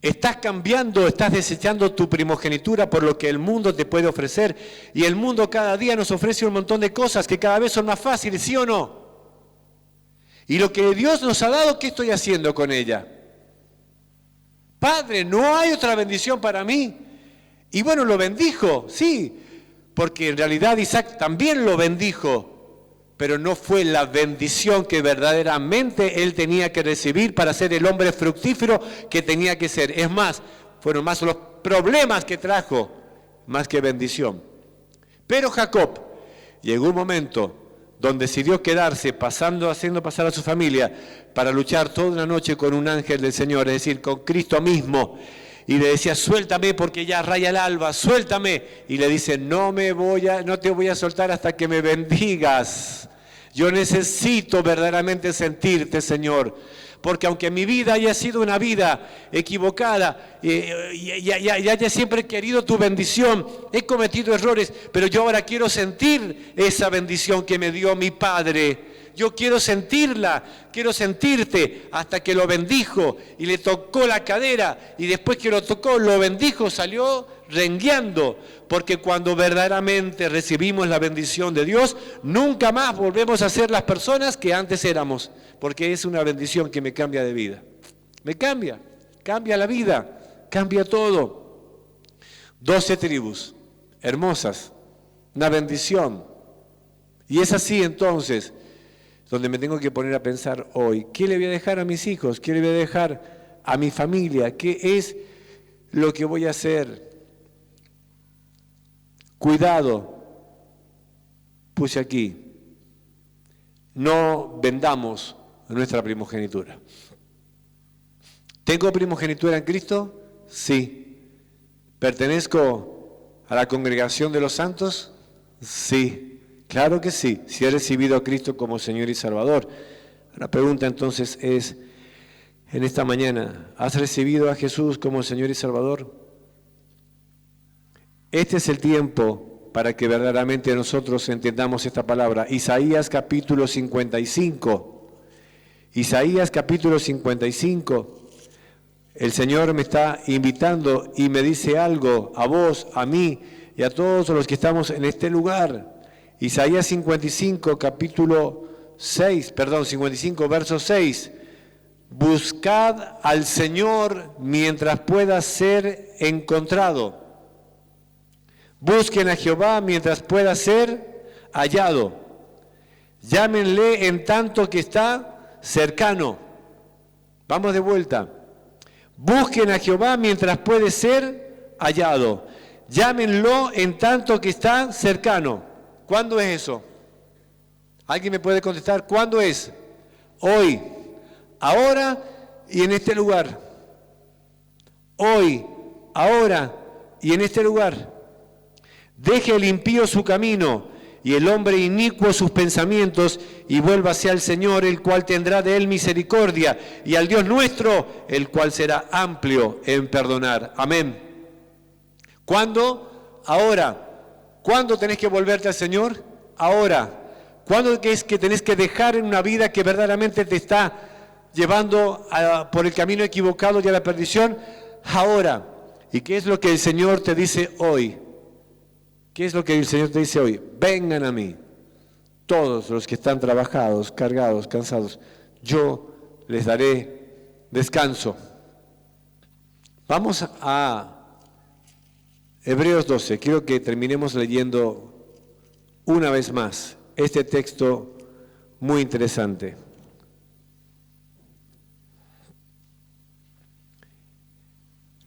¿Estás cambiando, estás desechando tu primogenitura por lo que el mundo te puede ofrecer? Y el mundo cada día nos ofrece un montón de cosas que cada vez son más fáciles, ¿sí o no? Y lo que Dios nos ha dado, ¿qué estoy haciendo con ella? Padre, no hay otra bendición para mí. Y bueno, lo bendijo, sí, porque en realidad Isaac también lo bendijo. Pero no fue la bendición que verdaderamente él tenía que recibir para ser el hombre fructífero que tenía que ser. Es más, fueron más los problemas que trajo, más que bendición. Pero Jacob llegó un momento donde decidió quedarse haciendo pasar a su familia para luchar toda una noche con un ángel del Señor, es decir, con Cristo mismo. Y le decía, suéltame porque ya raya el alba, suéltame. Y le dice, no te voy a soltar hasta que me bendigas. Yo necesito verdaderamente sentirte, Señor, porque aunque mi vida haya sido una vida equivocada y haya siempre querido tu bendición, he cometido errores, pero yo ahora quiero sentir esa bendición que me dio mi Padre. Yo quiero sentirla, quiero sentirte, hasta que lo bendijo y le tocó la cadera y después que lo tocó, lo bendijo, salió rengueando, porque cuando verdaderamente recibimos la bendición de Dios, nunca más volvemos a ser las personas que antes éramos, porque es una bendición que me cambia de vida. Me cambia la vida, cambia todo. 12 tribus, hermosas, una bendición. Y es así entonces donde me tengo que poner a pensar hoy, ¿qué le voy a dejar a mis hijos? ¿Qué le voy a dejar a mi familia? ¿Qué es lo que voy a hacer? Cuidado, puse aquí, no vendamos nuestra primogenitura. ¿Tengo primogenitura en Cristo? Sí. ¿Pertenezco a la congregación de los santos? Sí. Claro que sí, si he recibido a Cristo como Señor y Salvador. La pregunta entonces es, en esta mañana, ¿has recibido a Jesús como Señor y Salvador? Este es el tiempo para que verdaderamente nosotros entendamos esta palabra. Isaías capítulo 55. Isaías capítulo 55. El Señor me está invitando y me dice algo a vos, a mí y a todos los que estamos en este lugar. Isaías 55, 55, verso 6. Buscad al Señor mientras pueda ser encontrado. Busquen a Jehová mientras pueda ser hallado. Llámenle en tanto que está cercano. Vamos de vuelta. Busquen a Jehová mientras puede ser hallado. Llámenlo en tanto que está cercano. ¿Cuándo es eso? ¿Alguien me puede contestar? ¿Cuándo es? Hoy, ahora y en este lugar. Hoy, ahora y en este lugar. Deje el impío su camino y el hombre inicuo sus pensamientos y vuélvase al Señor, el cual tendrá de él misericordia, y al Dios nuestro, el cual será amplio en perdonar. Amén. ¿Cuándo? Ahora. ¿Cuándo tenés que volverte al Señor? Ahora. ¿Cuándo es que tenés que dejar en una vida que verdaderamente te está llevando por el camino equivocado y a la perdición, ahora. ¿Y qué es lo que el Señor te dice hoy? ¿Qué es lo que el Señor te dice hoy? Vengan a mí, todos los que están trabajados, cargados, cansados, yo les daré descanso. Vamos a Hebreos 12. Quiero que terminemos leyendo una vez más este texto muy interesante.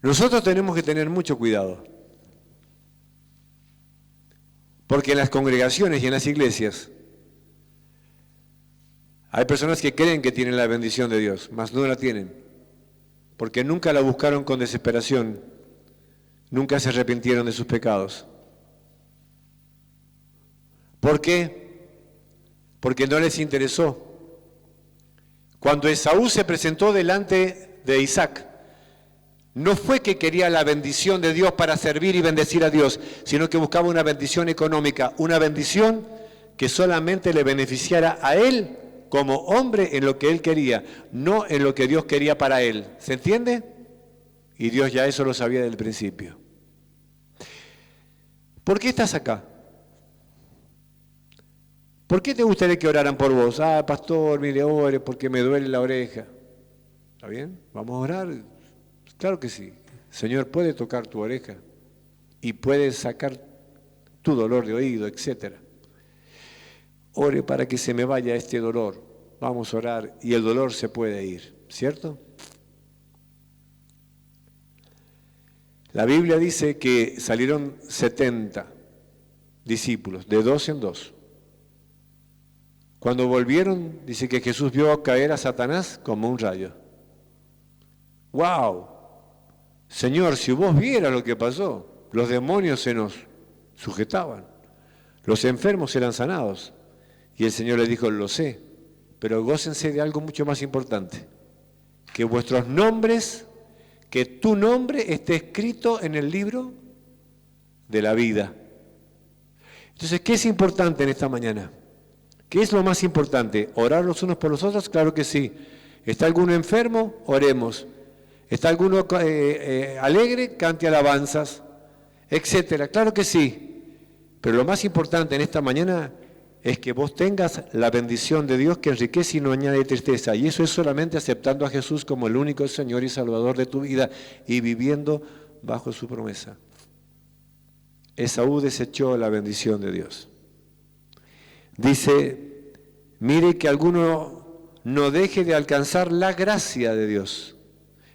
Nosotros tenemos que tener mucho cuidado, porque en las congregaciones y en las iglesias hay personas que creen que tienen la bendición de Dios, mas no la tienen, porque nunca la buscaron con desesperación, nunca se arrepintieron de sus pecados. ¿Por qué? Porque no les interesó. Cuando Esaú se presentó delante de Isaac, no fue que quería la bendición de Dios para servir y bendecir a Dios, sino que buscaba una bendición económica, una bendición que solamente le beneficiara a él como hombre en lo que él quería, no en lo que Dios quería para él. ¿Se entiende? Y Dios ya eso lo sabía desde el principio. ¿Por qué estás acá? ¿Por qué te gustaría que oraran por vos? Ah, pastor, mire, ore porque me duele la oreja. ¿Está bien? Vamos a orar. Claro que sí. El Señor puede tocar tu oreja y puede sacar tu dolor de oído, etc. Ore para que se me vaya este dolor. Vamos a orar y el dolor se puede ir, ¿cierto? La Biblia dice que salieron 70 discípulos, de 2 en 2. Cuando volvieron, dice que Jesús vio caer a Satanás como un rayo. ¡Wow! Señor, si vos vieras lo que pasó, los demonios se nos sujetaban, los enfermos eran sanados. Y el Señor les dijo, lo sé, pero gócense de algo mucho más importante, que vuestros nombres, que tu nombre esté escrito en el libro de la vida. Entonces, ¿qué es importante en esta mañana? ¿Qué es lo más importante? ¿Orar los unos por los otros? Claro que sí. ¿Está alguno enfermo? Oremos. ¿Está alguno alegre? Cante alabanzas, etcétera. Claro que sí. Pero lo más importante en esta mañana es que vos tengas la bendición de Dios que enriquece y no añade tristeza. Y eso es solamente aceptando a Jesús como el único Señor y Salvador de tu vida y viviendo bajo su promesa. Esaú desechó la bendición de Dios. Dice, mire que alguno no deje de alcanzar la gracia de Dios.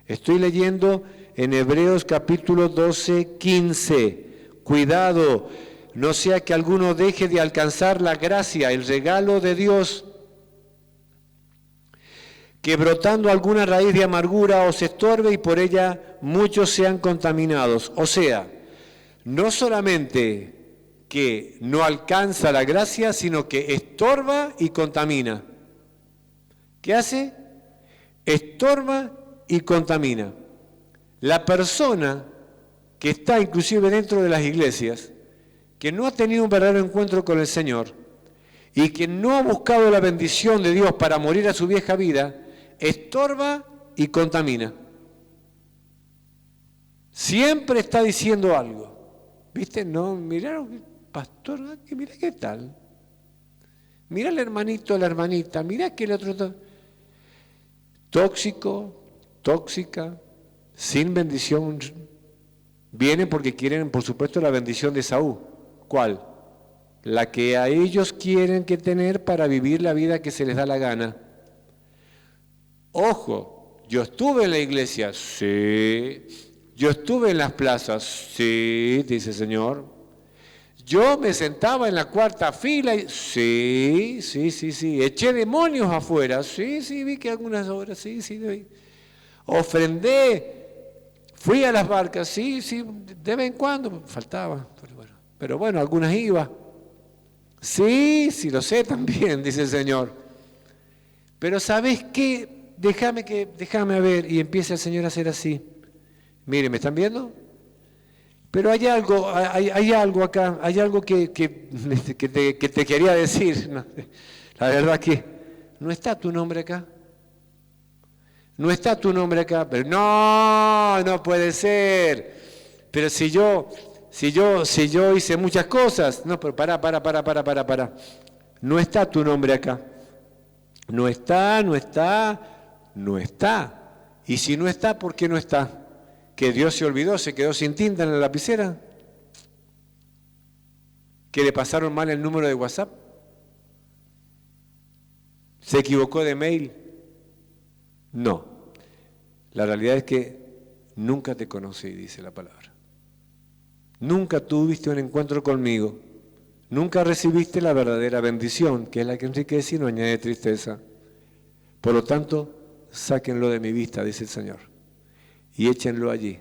Estoy leyendo en Hebreos capítulo 12, 15. Cuidado, no sea que alguno deje de alcanzar la gracia, el regalo de Dios, que brotando alguna raíz de amargura os estorbe y por ella muchos sean contaminados. O sea, no solamente que no alcanza la gracia, sino que estorba y contamina. ¿Qué hace? Estorba y contamina. La persona que está inclusive dentro de las iglesias, que no ha tenido un verdadero encuentro con el Señor y que no ha buscado la bendición de Dios para morir a su vieja vida, estorba y contamina. Siempre está diciendo algo. ¿Viste? No, miraron, pastor, mira qué tal. Mira el hermanito, la hermanita, mira que el otro. Tóxico, tóxica, sin bendición, vienen porque quieren, por supuesto, la bendición de Esaú. ¿Cuál? La que a ellos quieren que tener para vivir la vida que se les da la gana. Ojo, yo estuve en la iglesia, sí. Yo estuve en las plazas, sí, dice el Señor. Yo me sentaba en la cuarta fila y sí. Eché demonios afuera, sí, vi que algunas horas, sí. Ofrendé, fui a las barcas, sí, de vez en cuando, faltaba, pero bueno, algunas iba. Sí, lo sé también, dice el Señor. Pero ¿sabes qué? Déjame ver, y empieza el Señor a hacer así. Mire, ¿me están viendo? Pero hay algo acá, hay algo que te quería decir. No, la verdad que no está tu nombre acá. No está tu nombre acá, pero no puede ser. Pero si yo hice muchas cosas, no, pero pará. No está tu nombre acá. No está. Y si no está, ¿por qué no está? ¿Que Dios se olvidó, se quedó sin tinta en la lapicera? ¿Que le pasaron mal el número de WhatsApp? ¿Se equivocó de mail? No. La realidad es que nunca te conocí, dice la palabra. Nunca tuviste un encuentro conmigo. Nunca recibiste la verdadera bendición, que es la que enriquece y no añade tristeza. Por lo tanto, sáquenlo de mi vista, dice el Señor, y échenlo allí,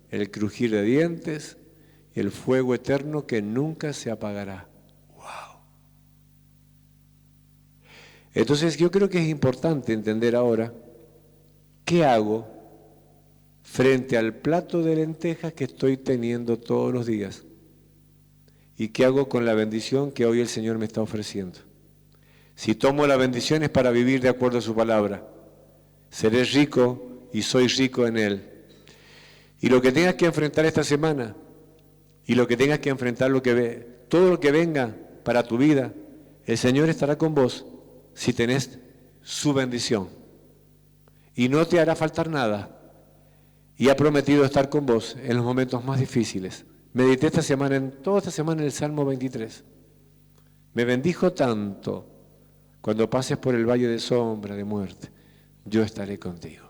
el crujir de dientes y el fuego eterno que nunca se apagará. ¡Wow! Entonces yo creo que es importante entender ahora qué hago frente al plato de lentejas que estoy teniendo todos los días y qué hago con la bendición que hoy el Señor me está ofreciendo. Si tomo la bendición es para vivir de acuerdo a su palabra. Seré rico y soy rico en Él. Y lo que tengas que enfrentar esta semana, y lo que tengas que enfrentar, todo lo que venga para tu vida, el Señor estará con vos si tenés su bendición. Y no te hará faltar nada. Y ha prometido estar con vos en los momentos más difíciles. Medité toda esta semana en el Salmo 23. Me bendijo tanto. Cuando pases por el valle de sombra, de muerte, yo estaré contigo.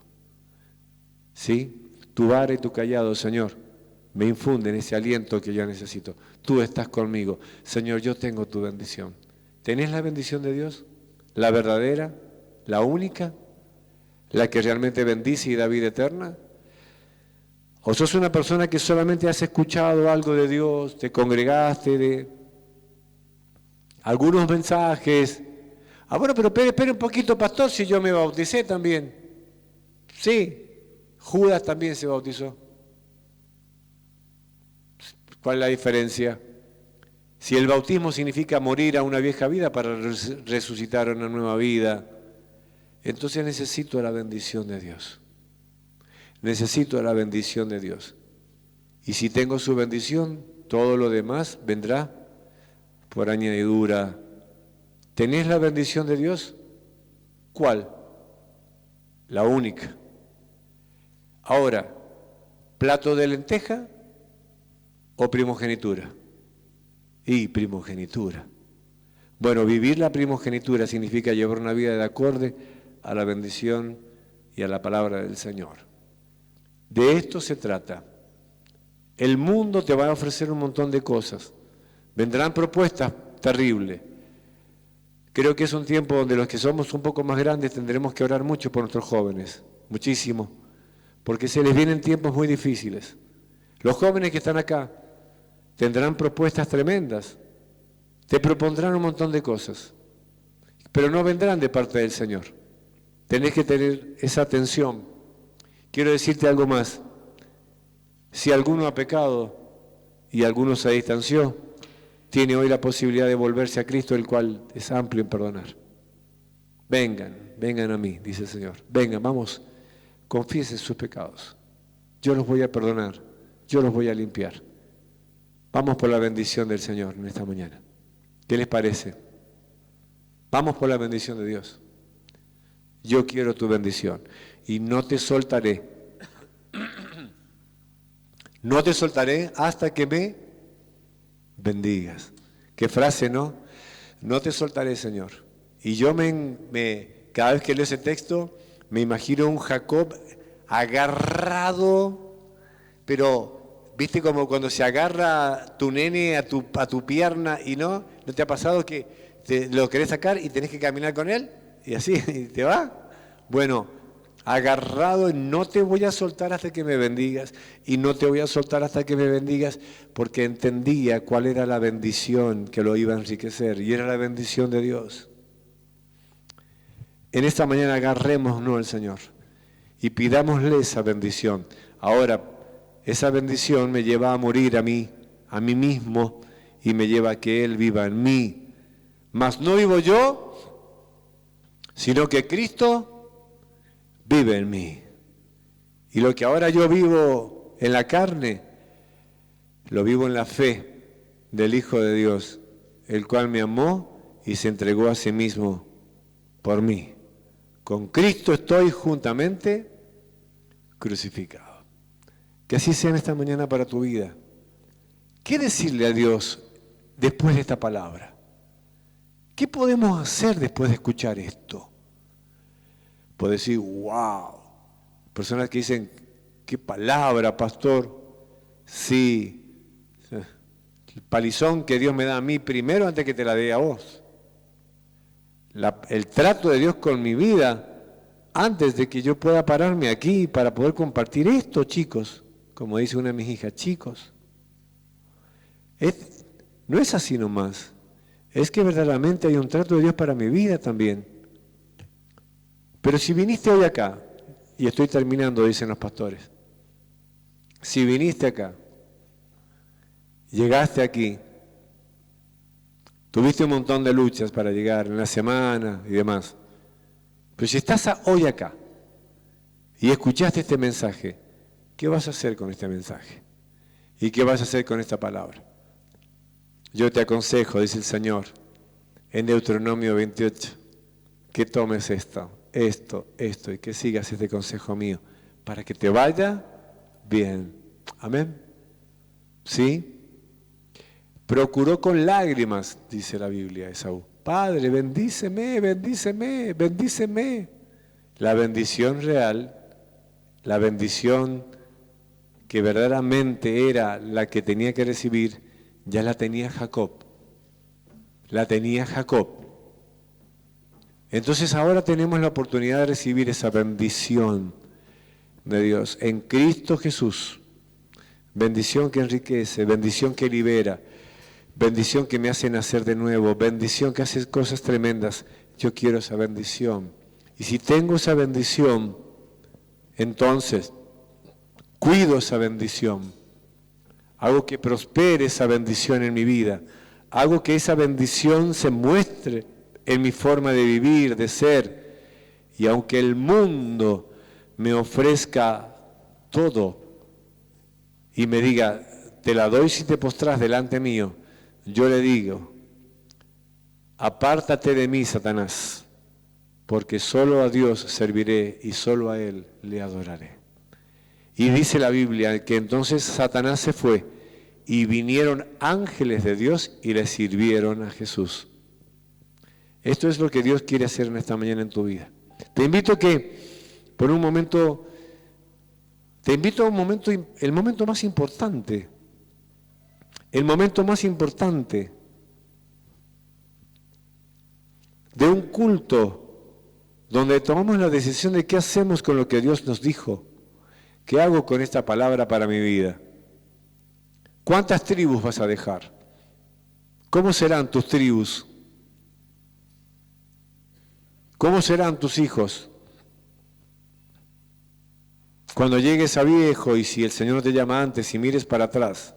¿Sí? Tu vara y tu callado, Señor, me infunden ese aliento que yo necesito. Tú estás conmigo. Señor, yo tengo tu bendición. ¿Tenés la bendición de Dios? ¿La verdadera? ¿La única? ¿La que realmente bendice y da vida eterna? ¿O sos una persona que solamente has escuchado algo de Dios, te congregaste de algunos mensajes? Bueno, pero espere un poquito, pastor, si yo me bauticé también. Sí, Judas también se bautizó. ¿Cuál es la diferencia? Si el bautismo significa morir a una vieja vida para resucitar a una nueva vida, entonces necesito la bendición de Dios. Necesito la bendición de Dios. Y si tengo su bendición, todo lo demás vendrá por añadidura. ¿Tenés la bendición de Dios? ¿Cuál? La única. Ahora, ¿plato de lenteja o primogenitura? Y primogenitura. Bueno, vivir la primogenitura significa llevar una vida de acorde a la bendición y a la palabra del Señor. De esto se trata. El mundo te va a ofrecer un montón de cosas. Vendrán propuestas terribles. Creo que es un tiempo donde los que somos un poco más grandes tendremos que orar mucho por nuestros jóvenes, muchísimo, porque se les vienen tiempos muy difíciles. Los jóvenes que están acá tendrán propuestas tremendas, te propondrán un montón de cosas, pero no vendrán de parte del Señor. Tenés que tener esa atención. Quiero decirte algo más. Si alguno ha pecado y alguno se distanció, tiene hoy la posibilidad de volverse a Cristo, el cual es amplio en perdonar. Vengan a mí, dice el Señor. Vengan, vamos, confiesen sus pecados. Yo los voy a perdonar, yo los voy a limpiar. Vamos por la bendición del Señor en esta mañana. ¿Qué les parece? Vamos por la bendición de Dios. Yo quiero tu bendición y no te soltaré. No te soltaré hasta que me bendigas. Qué frase, ¿no? No te soltaré, Señor. Y yo cada vez que leo ese texto, me imagino un Jacob agarrado, pero, ¿viste como cuando se agarra tu nene a tu pierna y no te ha pasado que lo querés sacar y tenés que caminar con él? Y así, y te va. Bueno, agarrado, no te voy a soltar hasta que me bendigas, y no te voy a soltar hasta que me bendigas, porque entendía cuál era la bendición que lo iba a enriquecer, y era la bendición de Dios. En esta mañana agarrémonos al Señor y pidámosle esa bendición. Ahora, esa bendición me lleva a morir a mí mismo, y me lleva a que Él viva en mí. Mas no vivo yo, sino que Cristo vive en mí. Y lo que ahora yo vivo en la carne, lo vivo en la fe del Hijo de Dios, el cual me amó y se entregó a sí mismo por mí. Con Cristo estoy juntamente crucificado. Que así sea en esta mañana para tu vida. ¿Qué decirle a Dios después de esta palabra? ¿Qué podemos hacer después de escuchar esto? Puedes decir, wow. Personas que dicen, qué palabra, pastor. Sí, el palizón que Dios me da a mí primero antes que te la dé a vos. El trato de Dios con mi vida antes de que yo pueda pararme aquí para poder compartir esto, chicos. Como dice una de mis hijas, chicos. No es así nomás. Es que verdaderamente hay un trato de Dios para mi vida también. Pero si viniste hoy acá, y estoy terminando, dicen los pastores, si viniste acá, llegaste aquí, tuviste un montón de luchas para llegar en la semana y demás, pero si estás hoy acá y escuchaste este mensaje, ¿qué vas a hacer con este mensaje? ¿Y qué vas a hacer con esta palabra? Yo te aconsejo, dice el Señor, en Deuteronomio 28, que tomes esto, y que sigas este consejo mío, para que te vaya bien. Amén. ¿Sí? Procuró con lágrimas, dice la Biblia, Esaú. Padre, bendíceme, bendíceme, bendíceme. La bendición real, la bendición que verdaderamente era la que tenía que recibir, ya la tenía Jacob. La tenía Jacob. Entonces ahora tenemos la oportunidad de recibir esa bendición de Dios en Cristo Jesús. Bendición que enriquece, bendición que libera, bendición que me hace nacer de nuevo, bendición que hace cosas tremendas. Yo quiero esa bendición. Y si tengo esa bendición, entonces cuido esa bendición. Hago que prospere esa bendición en mi vida. Hago que esa bendición se muestre en mi forma de vivir, de ser. Y aunque el mundo me ofrezca todo y me diga, te la doy si te postras delante mío, yo le digo, apártate de mí, Satanás, porque solo a Dios serviré y solo a Él le adoraré. Y dice la Biblia que entonces Satanás se fue y vinieron ángeles de Dios y le sirvieron a Jesús. Esto es lo que Dios quiere hacer en esta mañana en tu vida. Te invito a un momento el momento más importante, de un culto donde tomamos la decisión de qué hacemos con lo que Dios nos dijo. ¿Qué hago con esta palabra para mi vida? ¿Cuántas tribus vas a dejar? ¿Cómo serán tus tribus? ¿Cómo serán tus hijos? Cuando llegues a viejo y si el Señor te llama antes y mires para atrás.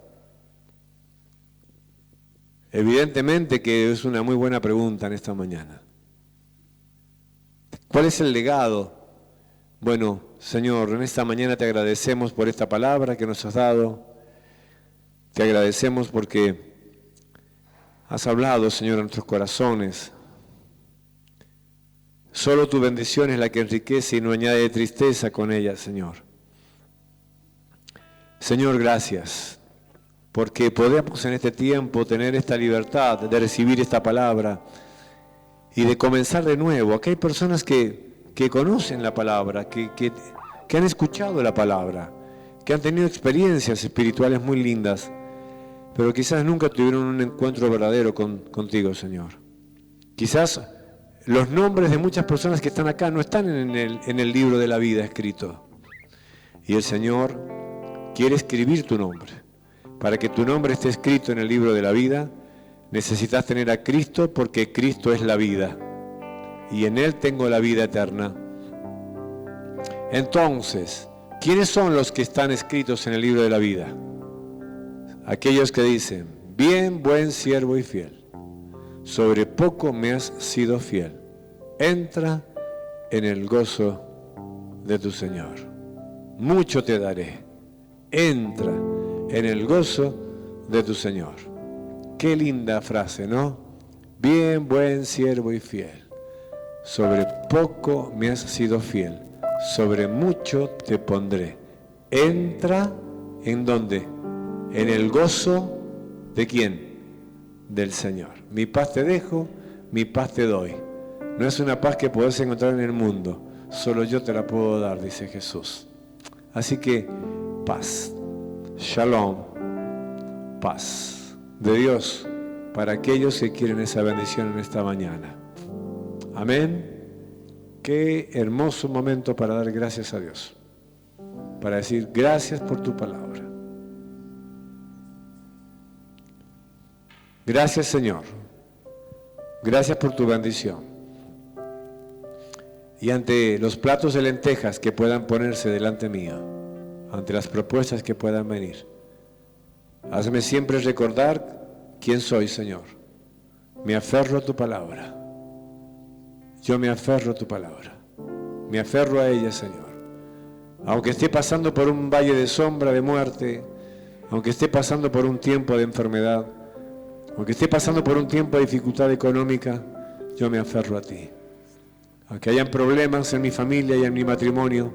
Evidentemente que es una muy buena pregunta en esta mañana. ¿Cuál es el legado? Bueno, Señor, en esta mañana te agradecemos por esta palabra que nos has dado. Te agradecemos porque has hablado, Señor, a nuestros corazones. Solo tu bendición es la que enriquece y no añade tristeza con ella, Señor. Señor, gracias, porque podemos en este tiempo tener esta libertad de recibir esta palabra y de comenzar de nuevo. Aquí hay personas que conocen la palabra, que han escuchado la palabra, que han tenido experiencias espirituales muy lindas, pero quizás nunca tuvieron un encuentro verdadero contigo, Señor. Quizás los nombres de muchas personas que están acá no están en el libro de la vida escrito. Y el Señor quiere escribir tu nombre. Para que tu nombre esté escrito en el libro de la vida, necesitas tener a Cristo, porque Cristo es la vida. Y en Él tengo la vida eterna. Entonces, ¿quiénes son los que están escritos en el libro de la vida? Aquellos que dicen, bien, buen siervo y fiel. Sobre poco me has sido fiel. Entra en el gozo de tu Señor. Mucho te daré. Entra en el gozo de tu Señor. Qué linda frase, ¿no? Bien, buen siervo y fiel. Sobre poco me has sido fiel. Sobre mucho te pondré. Entra, ¿en dónde? En el gozo de ¿quién? Del Señor. Mi paz te dejo, mi paz te doy. No es una paz que podés encontrar en el mundo. Solo yo te la puedo dar, dice Jesús. Así que, paz. Shalom. Paz de Dios para aquellos que quieren esa bendición en esta mañana. Amén. Qué hermoso momento para dar gracias a Dios. Para decir gracias por tu palabra. Gracias, Señor. Gracias por tu bendición. Y ante los platos de lentejas que puedan ponerse delante mío, ante las propuestas que puedan venir, hazme siempre recordar quién soy, Señor. Me aferro a tu palabra. Yo me aferro a tu palabra. Me aferro a ella, Señor. Aunque esté pasando por un valle de sombra de muerte, aunque esté pasando por un tiempo de enfermedad, aunque esté pasando por un tiempo de dificultad económica, yo me aferro a ti. Aunque hayan problemas en mi familia y en mi matrimonio,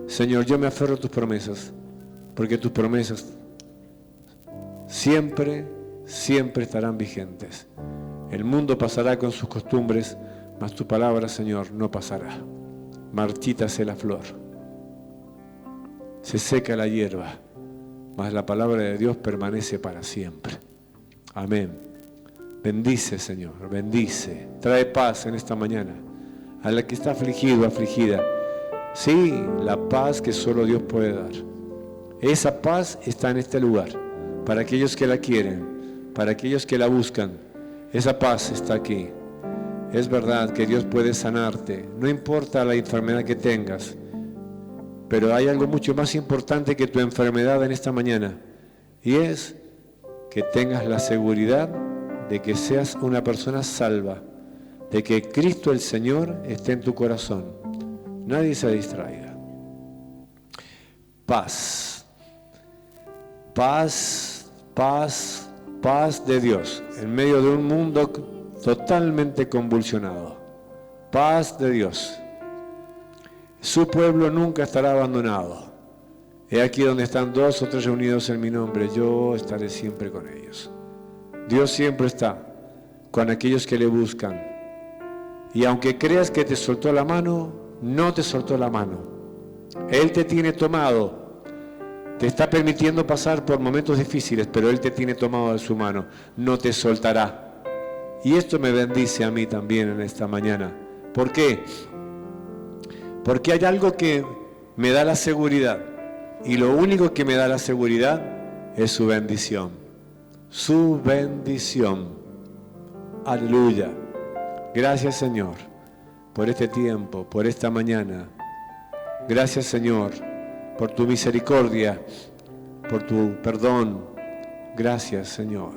Señor, yo me aferro a tus promesas, porque tus promesas siempre, siempre estarán vigentes. El mundo pasará con sus costumbres, mas tu palabra, Señor, no pasará. Marchítase la flor, se seca la hierba, mas la palabra de Dios permanece para siempre. Amén. Bendice, Señor, bendice. Trae paz en esta mañana a la que está afligido, afligida. Sí, la paz que solo Dios puede dar. Esa paz está en este lugar, para aquellos que la quieren, para aquellos que la buscan. Esa paz está aquí. Es verdad que Dios puede sanarte, no importa la enfermedad que tengas, pero hay algo mucho más importante que tu enfermedad en esta mañana, y es que tengas la seguridad de que seas una persona salva, de que Cristo el Señor esté en tu corazón. Nadie se distraiga. Paz, paz, paz, paz de Dios en medio de un mundo totalmente convulsionado. Paz de Dios. Su pueblo nunca estará abandonado. He aquí donde están 2 o 3 reunidos en mi nombre, yo estaré siempre con ellos. Dios siempre está con aquellos que le buscan. Y aunque creas que te soltó la mano, no te soltó la mano. Él te tiene tomado. Te está permitiendo pasar por momentos difíciles, pero Él te tiene tomado de su mano. No te soltará. Y esto me bendice a mí también en esta mañana. ¿Por qué? Porque hay algo que me da la seguridad. Y lo único que me da la seguridad es su bendición. Su bendición. Aleluya. Gracias, Señor, por este tiempo, por esta mañana. Gracias, Señor, por tu misericordia, por tu perdón. Gracias, Señor.